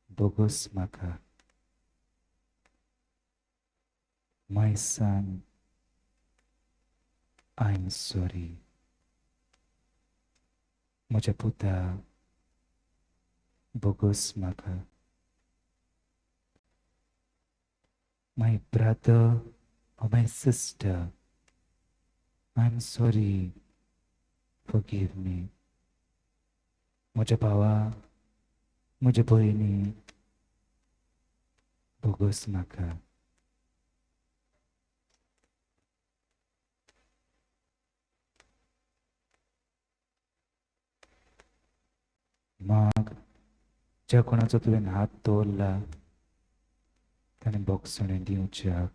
bogus maka. My son, I am sorry. Moja puta bogus maka. My brother or my sister, I'm sorry, forgive me. Moja bawa, moja boyini, bogus maka. माग ज्या कोणाचो तुवें हात दवरला ताणें बोगसणें दिवच्याक.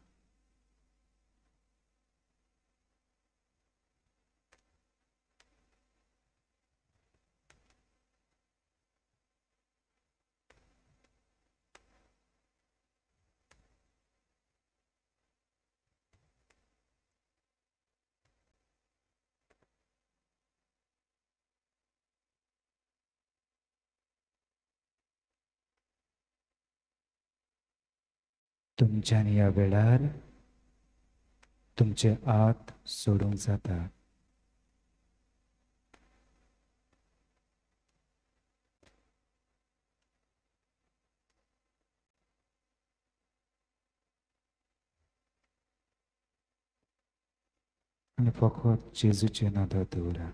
तुमच्यान ह्या वेळार तुमचे आत सोडूंक जाता. आनी फकत जेजूचे नादां दवरा.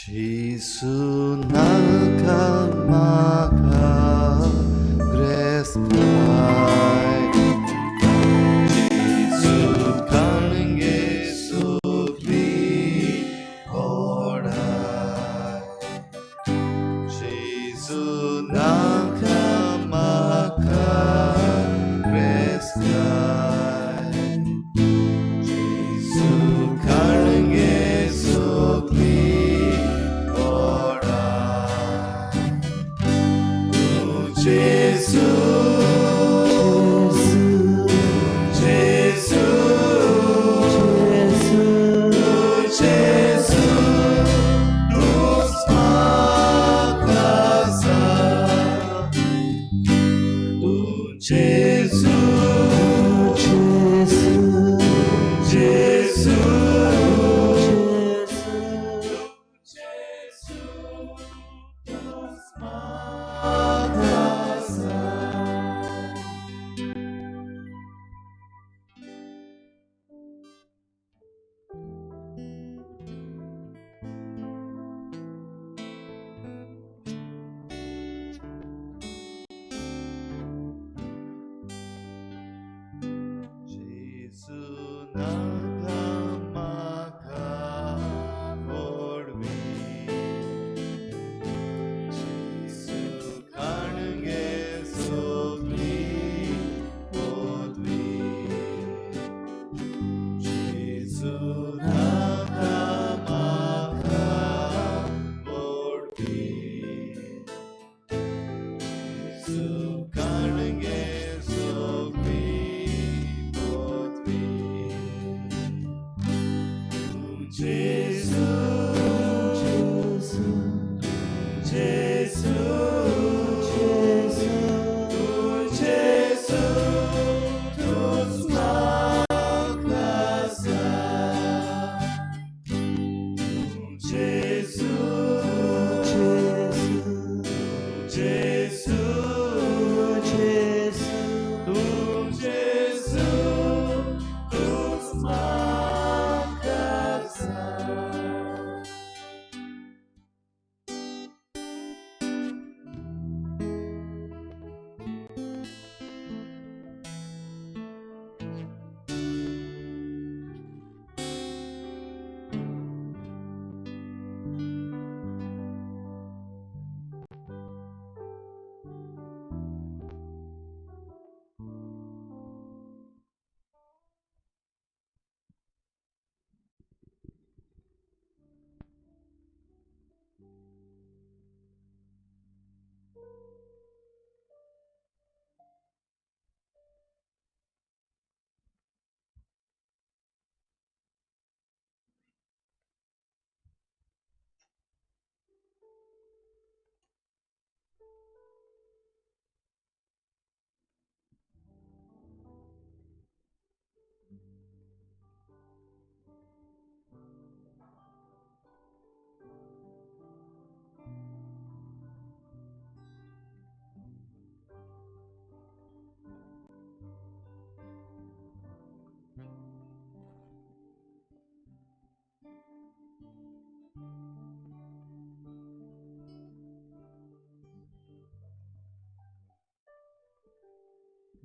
Jesus nakamaka greskai Jesus kange sukli orai Jesus nakamaka greskai Jesus kange sukli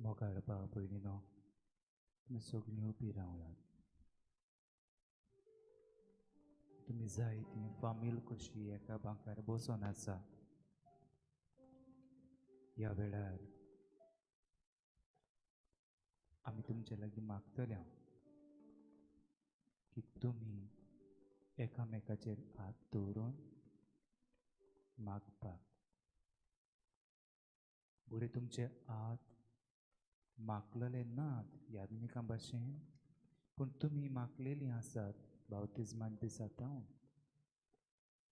मोगाळ पहा पयलीं तुमी सगळीं उबी रावलात. तुमी जायतीं फामील कशी एका बांकार बसून आसा. ह्या वेळार आमी तुमचे लागीं मागतले की तुमी एकामेकाचेर हात दवरून मागपाक. फुडें तुमचे हात मागलेले नात याज्ञिका भाशेन, पूण तुमी मागलेलीं आसात बावतिजमान दिसातावन.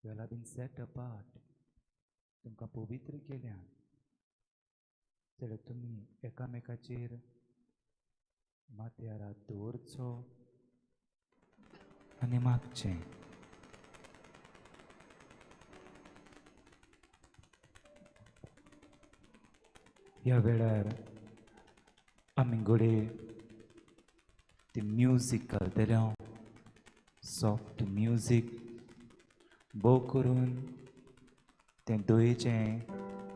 You have been set apart. तुमकां पवित्र केल्यात. जाल्यार तुमी एकामेकाचेर माथ्यार हात दवरचो आनी मागचें. ह्या वेळार आमी घोडे ती म्युजीक घालतले. सॉफ्ट म्युजीक भोव करून तें दोयेचें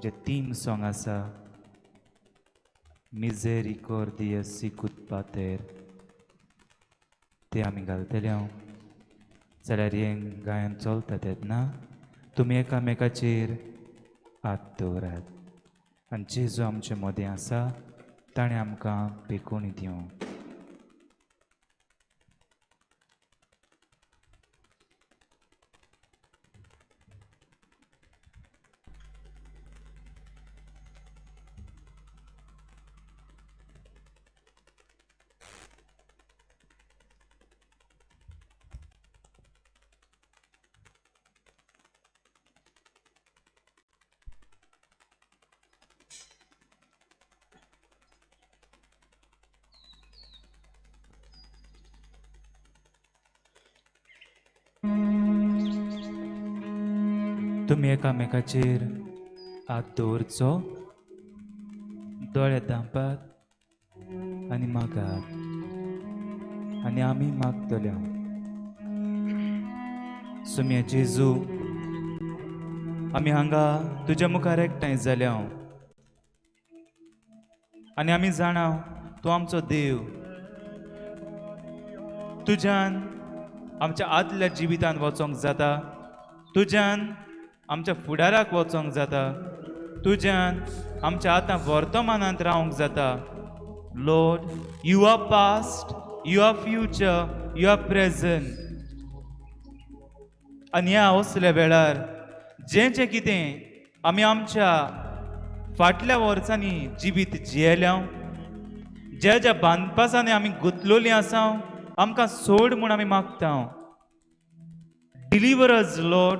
जें थीम सॉंग आसा मिसेरिकॉर्दिया सिकूत पातेर तें आमी घालतले हांव जाल्यार हें गायन चलता तेन्ना तुमी एकामेकाचेर हात दवरात आनी जेजू आमचे मदें आसा ताणें आमकां पेकोणी दिवं. तुमी एकामेकाचेर हात दवरचो दोळे धांपात आनी मागात आनी आमी मागतले. सुम्या जेजू आमी हांगा तुज्या मुखार एकठांय जाले आनी आमी जाणाव तूं आमचो देव. तुज्यान आमच्या आदल्या जिवितान वचोंक जाता, तुज्यान आमच्या फुडाराक वचोंक जाता, तुज्यान आमच्या आतां वर्तमानांत रावंक जाता. Lord, you are past, you are future, you are present. आनी ह्या असल्या वेळार जें कितें आमी आमच्या फाटल्या वर्सांनी जिवीत जियेल्या, ज्या बांदपासांनी आमी गुंतलोलीं आसा, आमकां सोड म्हूण आमी मागता. Deliver us lord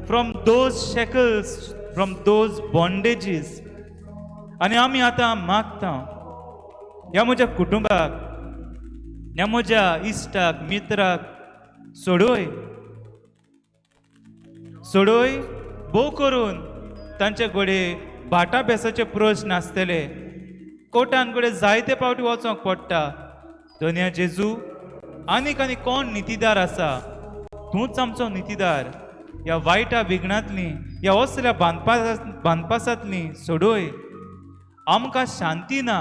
from those shackles, from those bondages. आनी आमी आतां मागता ह्या म्हज्या कुटुंबाक, ह्या म्हज्या इश्टाक मित्राक सोडोय सोडोय. भोव करून तांचे घोडे भाटां बेसाचे प्रश्न आसतले, कोर्टान घोडे जायते फावटी वचोंक पडटा. धन्य जेजू, आनीक कोण नितीदार आसा? तूंच आमचो नितीदार. ह्या वायटा विघ्नांतली, ह्या असल्या बांदपासांतली सोडोय. आमकां शांती ना,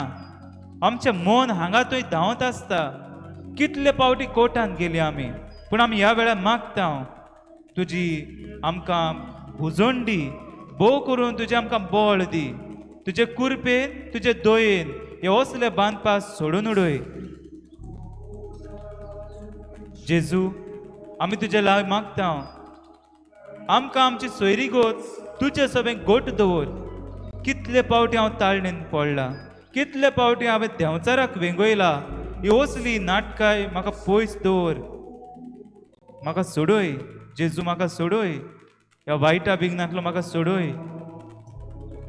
आमचें मन हांगा थंय धांवत आसता. कितले फावटी कोर्टान गेली आमी, पूण आमी ह्या वेळार मागता तुजी आमकां भुजोण दी. भोव करून तुजें आमकां बळ दी. तुजे कुरपेन, तुजे दोयेन हे असले बांदपास सोडून उडय. जेजू, आमी तुजे लाग मागता, आमकां आमची सोयरी गोत तुजे सभेक गोट दवर. कितले फावटी हांव ताळणेन पडला, कितले फावटी हांवें देंवचाराक वेंगयला. ही असली नाटकाय म्हाका पयस दवर. म्हाका सोडय जेजू, म्हाका सोडय. ह्या वायटा विघ्नांतलो म्हाका सोडय.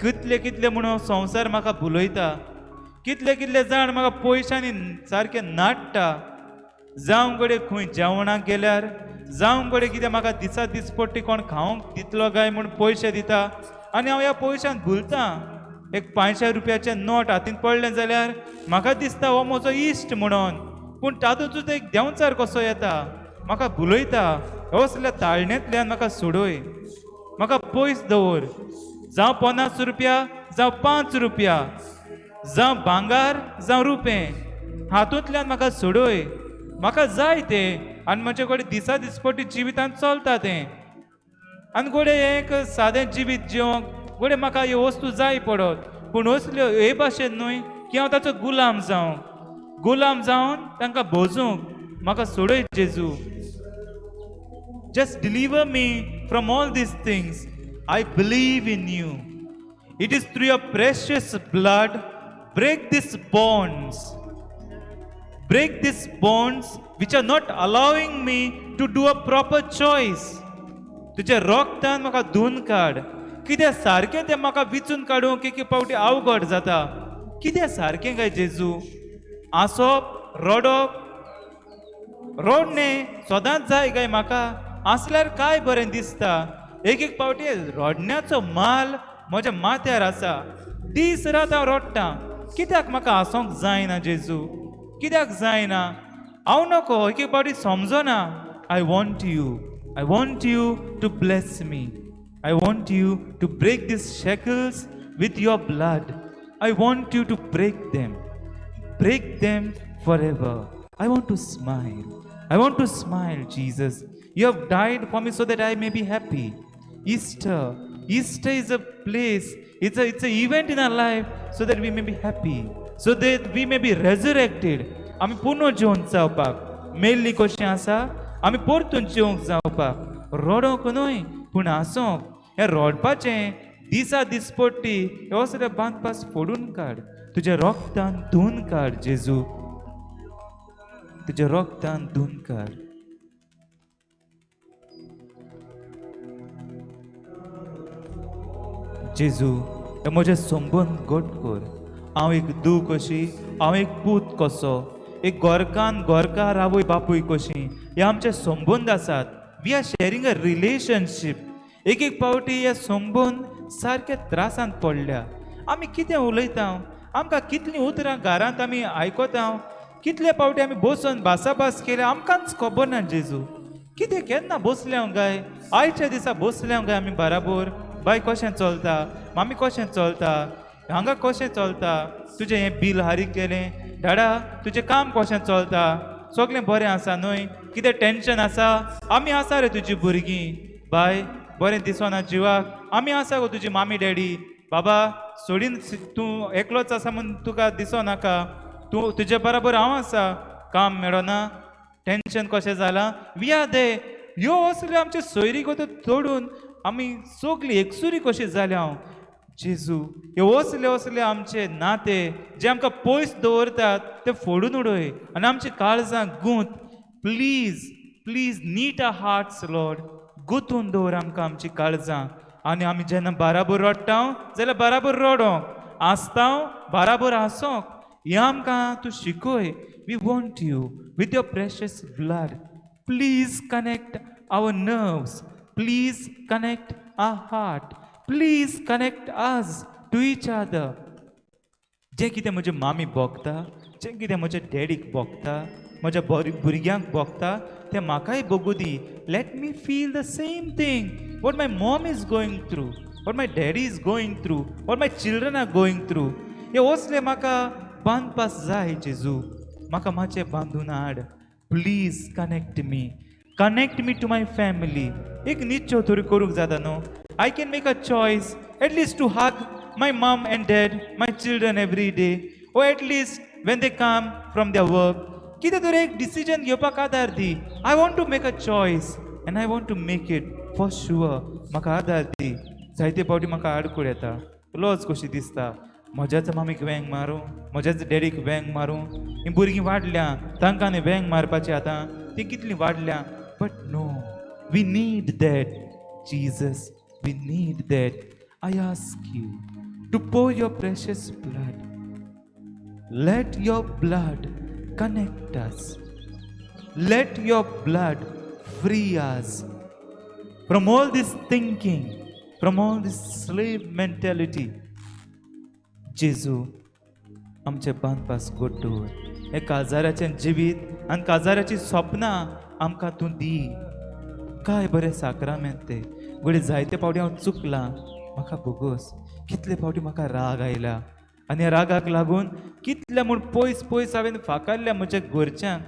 कितले म्हणून संवसार म्हाका भुलयता, कितले जाण म्हाका पयशांनी सारके नाडटा. जावं घडये खंय जेवणाक गेल्यार, जावं घडये कितें म्हाका दिसा दिसपट्टी कोण खावंक दितलो काय म्हूण पयशे दिता आनी हांव ह्या पयशांक भुलता. एक 500 रुपयाचें नोट हातीन पडलें जाल्यार म्हाका दिसता हो म्हजो इश्ट म्हणून, पूण तातूंतूच एक देंवचार कसो येता, म्हाका भुलयता. असल्या ताळणेंतल्यान म्हाका सोडय, म्हाका पयस दवर. जावं 50 रुपया, जावं 5 रुपया, जावं भांगार, जावं रुपें, हातूंतल्यान म्हाका सोडय. म्हाका जाय तें आनी म्हजे कडेन दिसा दिसपट्टी जिवितांत चलता तें. आनी घोडे एक सादें जिवीत जिवंक घोडे म्हाका ह्यो वस्तू जाय पडत, पूण असल्यो हे भाशेन न्हय की हांव ताचो गुलाम जावन तांकां भोजूंक. म्हाका सोडय जेजू. Just deliver me from all these things. I believe in you. It is through your precious blood. Break these bonds which are not allowing me to do a proper choice. तुजे रोगतान म्हाका धुवन काड. कितें सारकें तें म्हाका विचून काडूंक एक फावटी अवघड जाता. कितें सारकें काय जेजू? आसप, रोडणे सदांच जाय काय म्हाका? आसल्यार काय बरें दिसता. एक फावटी रोडण्याचो माल म्हज्या माथ्यार आसा. दीस रात हांव रोडटां. कित्याक म्हाका आसोंक जायना जेजू? कित्याक जायना? हांव नको एक फावटी समजना. I want you. I want you to bless me. I want you to break these shackles with your blood. I want you to break them forever. I want to smile. I want to smile, Jesus. You have died for me so that I may be happy. Easter is a place, it's an event in our life so that we may be happy, so that we may be resurrected. आमी पुनर्जीवन जावपाक मेल्ली कशी आसा आमी परतून जिवंक जावपाक रडोंक न्हय पूण हांसोंक. हे रडपाचें दिसा दिसपट्टी हे असले बांदपास फोडून काड. तुज्या रोगतान धुवन काड जेजू. तुज्या रोगतान धुवन काड. जेजू हे म्हजे संबंद घट कर. हांव एक धूव कशी, हांव एक पूत कसो, एक गोरकान गोरका रावय बापूय कशी. हे आमचे संबंद आसात. We are sharing a relationship. एक एक पावटी हे संबंद सारके त्रासान पडल्या. आमी कितें उलयता, आमकां कितलीं उतरां घरांत आमी आयकता, कितले पावटी आमी बसून भासाभास केल्या आमकांच खबर ना. जेजू कितें केन्ना बसल्या काय, आयच्या दिसा बसल्या काय आमी बराबर. बाय कशें चलता, मामी कशें चलता, हांगा कशें चलता, तुजें हें बील हारीक केलें, डाडा तुजें काम कशें चलता, सगळें बरें आसा न्हय, कितें टेन्शन आसा, आमी आसा रे तुजीं भुरगीं. बाय बरें दिसना जिवाक, आमी आसा गो तुजी मामी डॅडी. बाबा सोडीन तूं एकलोच आसा म्हूण तुका दिसनाका, तूं तुजे बराबर हांव आसा. काम मेळना, टेन्शन कशें जालां, वी आर दे. ह्यो असल्यो आमच्यो सोयरी गो तोडून आमी सगळीं एकसुरी कशी जाल्या. जेजू हे असले आमचे नाते जे आमकां पयस दवरतात ते फोडून उडय आनी आमची काळजां गूंत. Please please knit our hearts lord. गुंतून दवर आमकां आमची काळजां. आनी आमी जेन्ना बराबर रडटा जाल्यार बराबर रडोंक, हांसता बराबर हांसोंक. हें आमकां तूं शिकय. We want you with your precious blood. Please connect our nerves. Please connect our heart. Please connect us to each other. जे कितें म्हजे मामी भोगता, जे कितें म्हजे डॅडीक भोगता, म्हज्या भुरग्यांक भोगता, तें म्हाकाय भोगू दी. Let me feel the same thing what my mom is going through, what my daddy is going through, what my children are going through. हे असले म्हाका बांदपास जाय. जेजू म्हाका मातशें बांदून हाड. Please connect me. Connect me to my family. एक निश्चय तरी करूंक जाता न्हू. I can make a choice at least to hug my mom and dad, my children every day, or at least when they come from their work. कितें तरी एक decision घेवपाक आदार दी. I want to make a choice and I want to make it for sure. म्हाका आदार दी. जायते फावटी म्हाका आडकूड येता, लॉज कशी दिसता. म्हज्याच मामीक वेंग मारूं, म्हज्याच डॅडीक वेंग मारूं. ही भुरगीं वाडल्या, तांकां न्ही वेंग मारपाचें आतां, ती कितलीं वाडल्या. But no, we need that, Jesus. We need that. I ask you to pour your precious blood. Let your blood connect us. Let your blood free us from all this thinking, from all this slave mentality. जेजू आमचे बांदपास गोट्टूर. हे काजाराचें जिवीत आनी काजाराची स्वप्नां आमकां तूं दी. काय बरें साक्रामेंत ते. घडये जायते फावटी हांव चुकलां, म्हाका बोगोस. कितले फावटी म्हाका राग आयला आनी ह्या रागाक लागून कितले म्हूण पयस पयस हांवें फाकाल्ल्या म्हज्या घरच्यांक,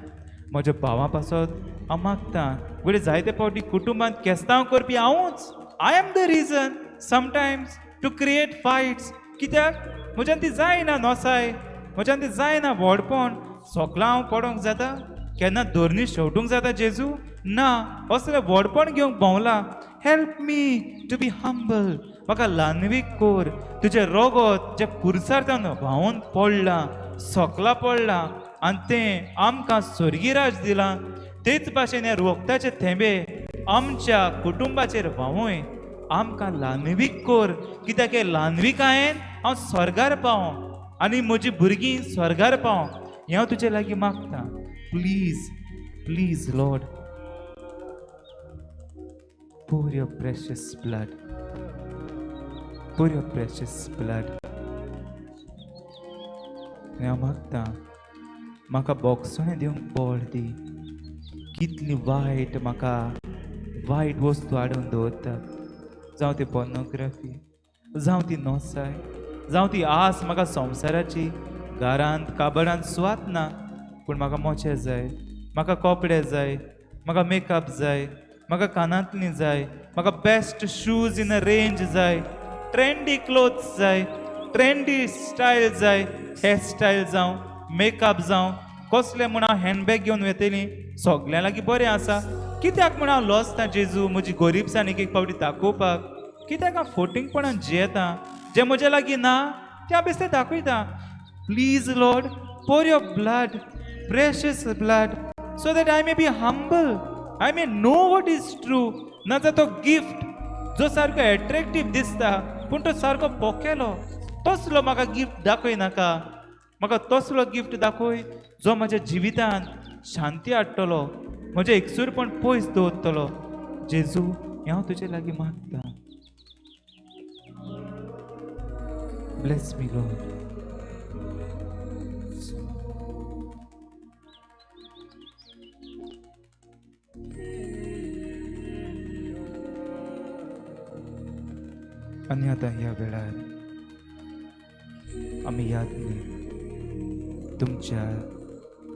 म्हज्या भावा पासत हांव मागतां. घडये जायते फावटी कुटुंबांत केस्तांव करपी हांवूच. I am the reason sometimes to create fights. कित्याक म्हज्यान ती जायना नोसाय, म्हज्यान ती जायना व्हडपण. सोकलां हांव पडोंक जाता, केन्ना धोरणी शेवटूंक जाता. जेजू ना, असलें व्हडपण घेवंक भोंवला. Help me to be humble. म्हाका ल्हानवीक कोर. तुजें रगत जे कुर्सार्थान व्हांवून पडलां, सोकला पडलां आनी तें आमकां स्वर्गीराज दिलां. तेच भाशेन हे रोगताचे थेंबे आमच्या कुटुंबाचेर व्हांवूय. आमकां ल्हानवीक कोर, कित्याक हे ल्हानविकायेन हांव स्वर्गार पावों आनी म्हजीं भुरगीं स्वर्गार पावों. हें हांव तुजे लागीं मागतां. Please please Lord, pour your precious blood. Pour your precious blood. हांव मागतां म्हाका बोगसोणें दिवंक बळ दी. कितली वायट म्हाका वायट वस्तू हाडून दवरतात, जावं ती पॉर्नोग्राफी, जावं ती नोसाय, जावं ती आस म्हाका संवसाराची घरांत काबडांत सुवात ना, पूण म्हाका मोचे जाय, म्हाका कपडे जाय, म्हाका मेकअप जाय, म्हाका कानांतलीं जाय, म्हाका best shoes in a range जाय, ट्रेंडी क्लोथ्स जाय, ट्रेंडी स्टायल जाय, हेअरस्टायल जावं मेकअप जावं कसले म्हूण हांव हँडबॅग घेवन वेतलीं सगल्या लागीं बरें आसा. कित्याक म्हूण हांव लोचतां जेजू म्हजी गरीबसाणीक एक फावटी दाखोवपाक? कित्याक हांव फोटिंगपणान जियेतां? जें म्हजे लागीं ना तें हांव बेश्टें दाखयतां. Please Lord, pour your blood, precious blood, so that I may be humble, I may know what is true. नाजाल्यार तो गिफ्ट जो सारको एट्रॅक्टीव दिसता पूण तो सारको पोकेलो, तसलो म्हाका गिफ्ट दाखय नाका. म्हाका तसलो गिफ्ट दाखय जो म्हज्या जिवितान शांती हाडटलो, म्हजें एकसूरपण पयस दवरतलो. जेजू, हें हांव तुजे लागीं मागतां. Bless me Lord. आनी आतां ह्या वेळार आमी यादनीक तुमच्या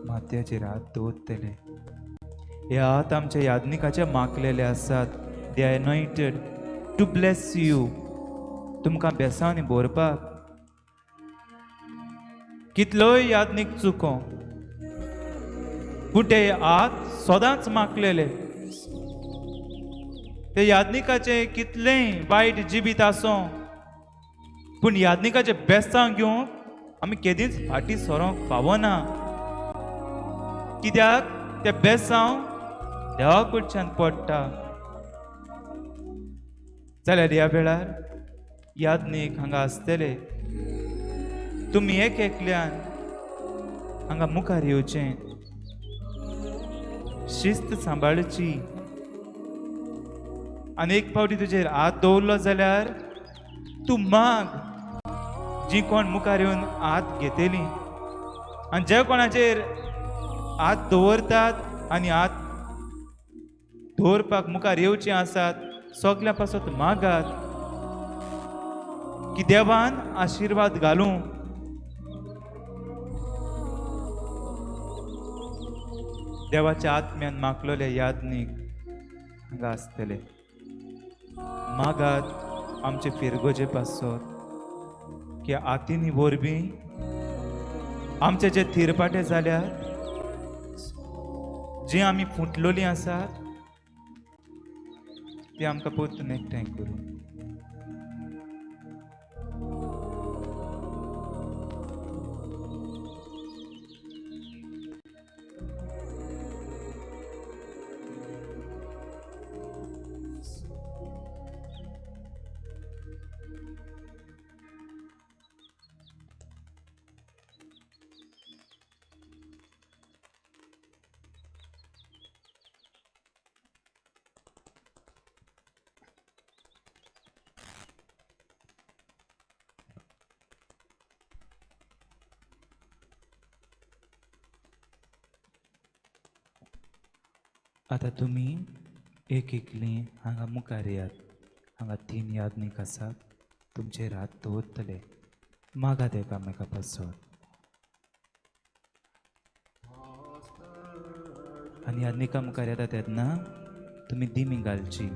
माथ्याचेर हात दवरतले. हे हात आमच्या यादनिकाचे माखलेले आसात. They are anointed to bless you, तुमकां बेसांनी भरपाक. कितलोय यादनीक चुको, पूण ते हात सदांच माखलेले. ते यादनिकाचे कितलेंय वायट जिबीत आसूं, पूण यादनिकाचे बेसांव घेवंक आमी केदींच फाटीं सरोंक फावना. कित्याक ते बेसांव देवा कडच्यान पडटा. जाल्यार ह्या वेळार यादनीक हांगा आसतले, तुमी एक एकल्यान हांगा मुखार येवचें, शिस्त सांबाळची. आनी एक फावटी तुजेर हात दवरलो जाल्यार तूं माग. जी कोण मुखार येवन हात घेतली आनी जे कोणाचेर हात दवरतात आनी हात दवरपाक मुखार येवचीं आसात, सगल्या पासत मागात की देवान आशिर्वाद घालूं. देवाच्या आत्म्यान मागलोले यादनीक हांगा आसतले. मागात आमचे फिरगोजे पासत की आतीनी वरवीं आमचे जे थिरपाटे जाल्यार, जी आमी फुटलोलीं आसात, ती आमकां परतून एकठांय करूं. आतां तुमी एक एकलीं हांगा मुखार येयात. हांगा 3 यादनीक आसात, तुमचेर हात दवरतले. मागात एकामेका पासत. आनी यादनिका मुखार येता तेन्ना तुमी दिमी घालची.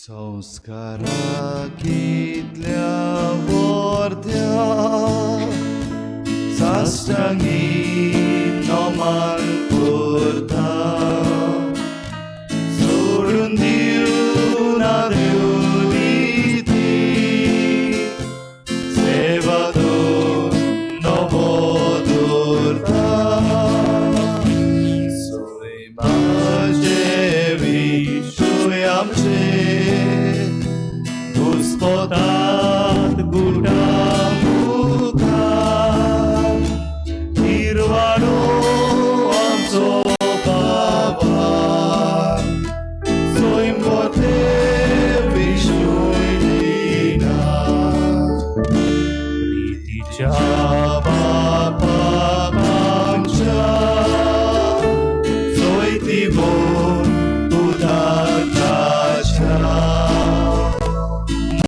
संस्काराकितल्या व्हरत्या साश्टांगी नमन करता सोडून दिवना देवली ती सेवा तो नवो दरता सोय माझे विश्वय आमचे घुस्पोतात गुटा मुखार हिरवाडो आमचो बाबा स्वयंवते विश्वय दिना प्रीतीच्या बापाक आमच्या सोयती बोन उदात्ताच्या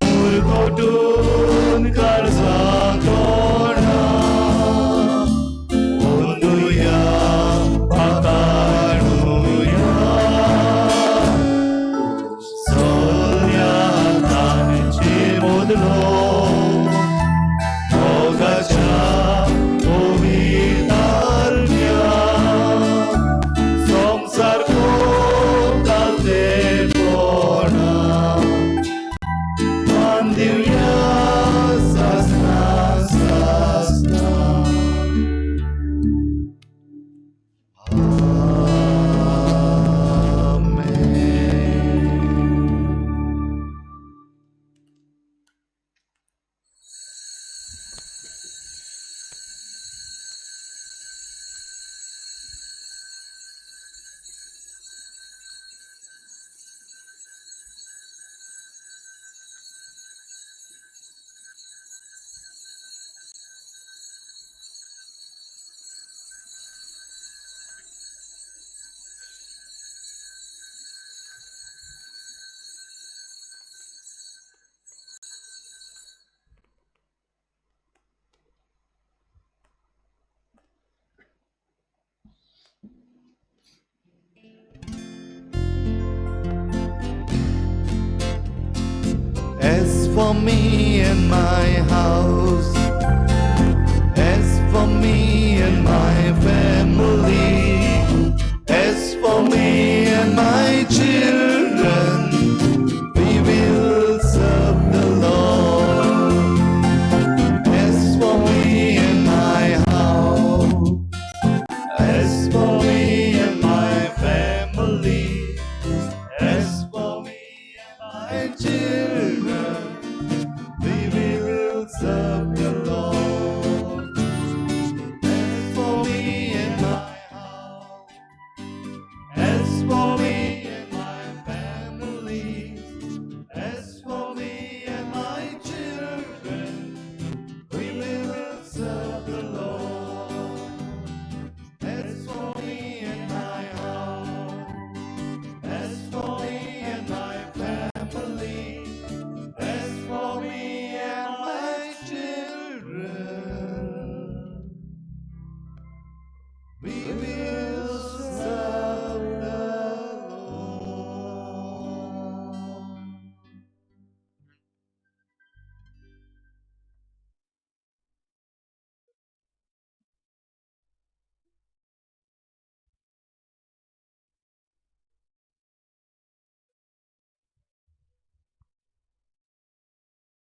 मुरगोटून काळजां कोणा ओंदुया पाकाणुया सोन्या तांचे बदलो मोगाच्या पवित्रारण्या संसार कोताते पोणा मान Divya सासना सासना As for me and my house, as for me and my family,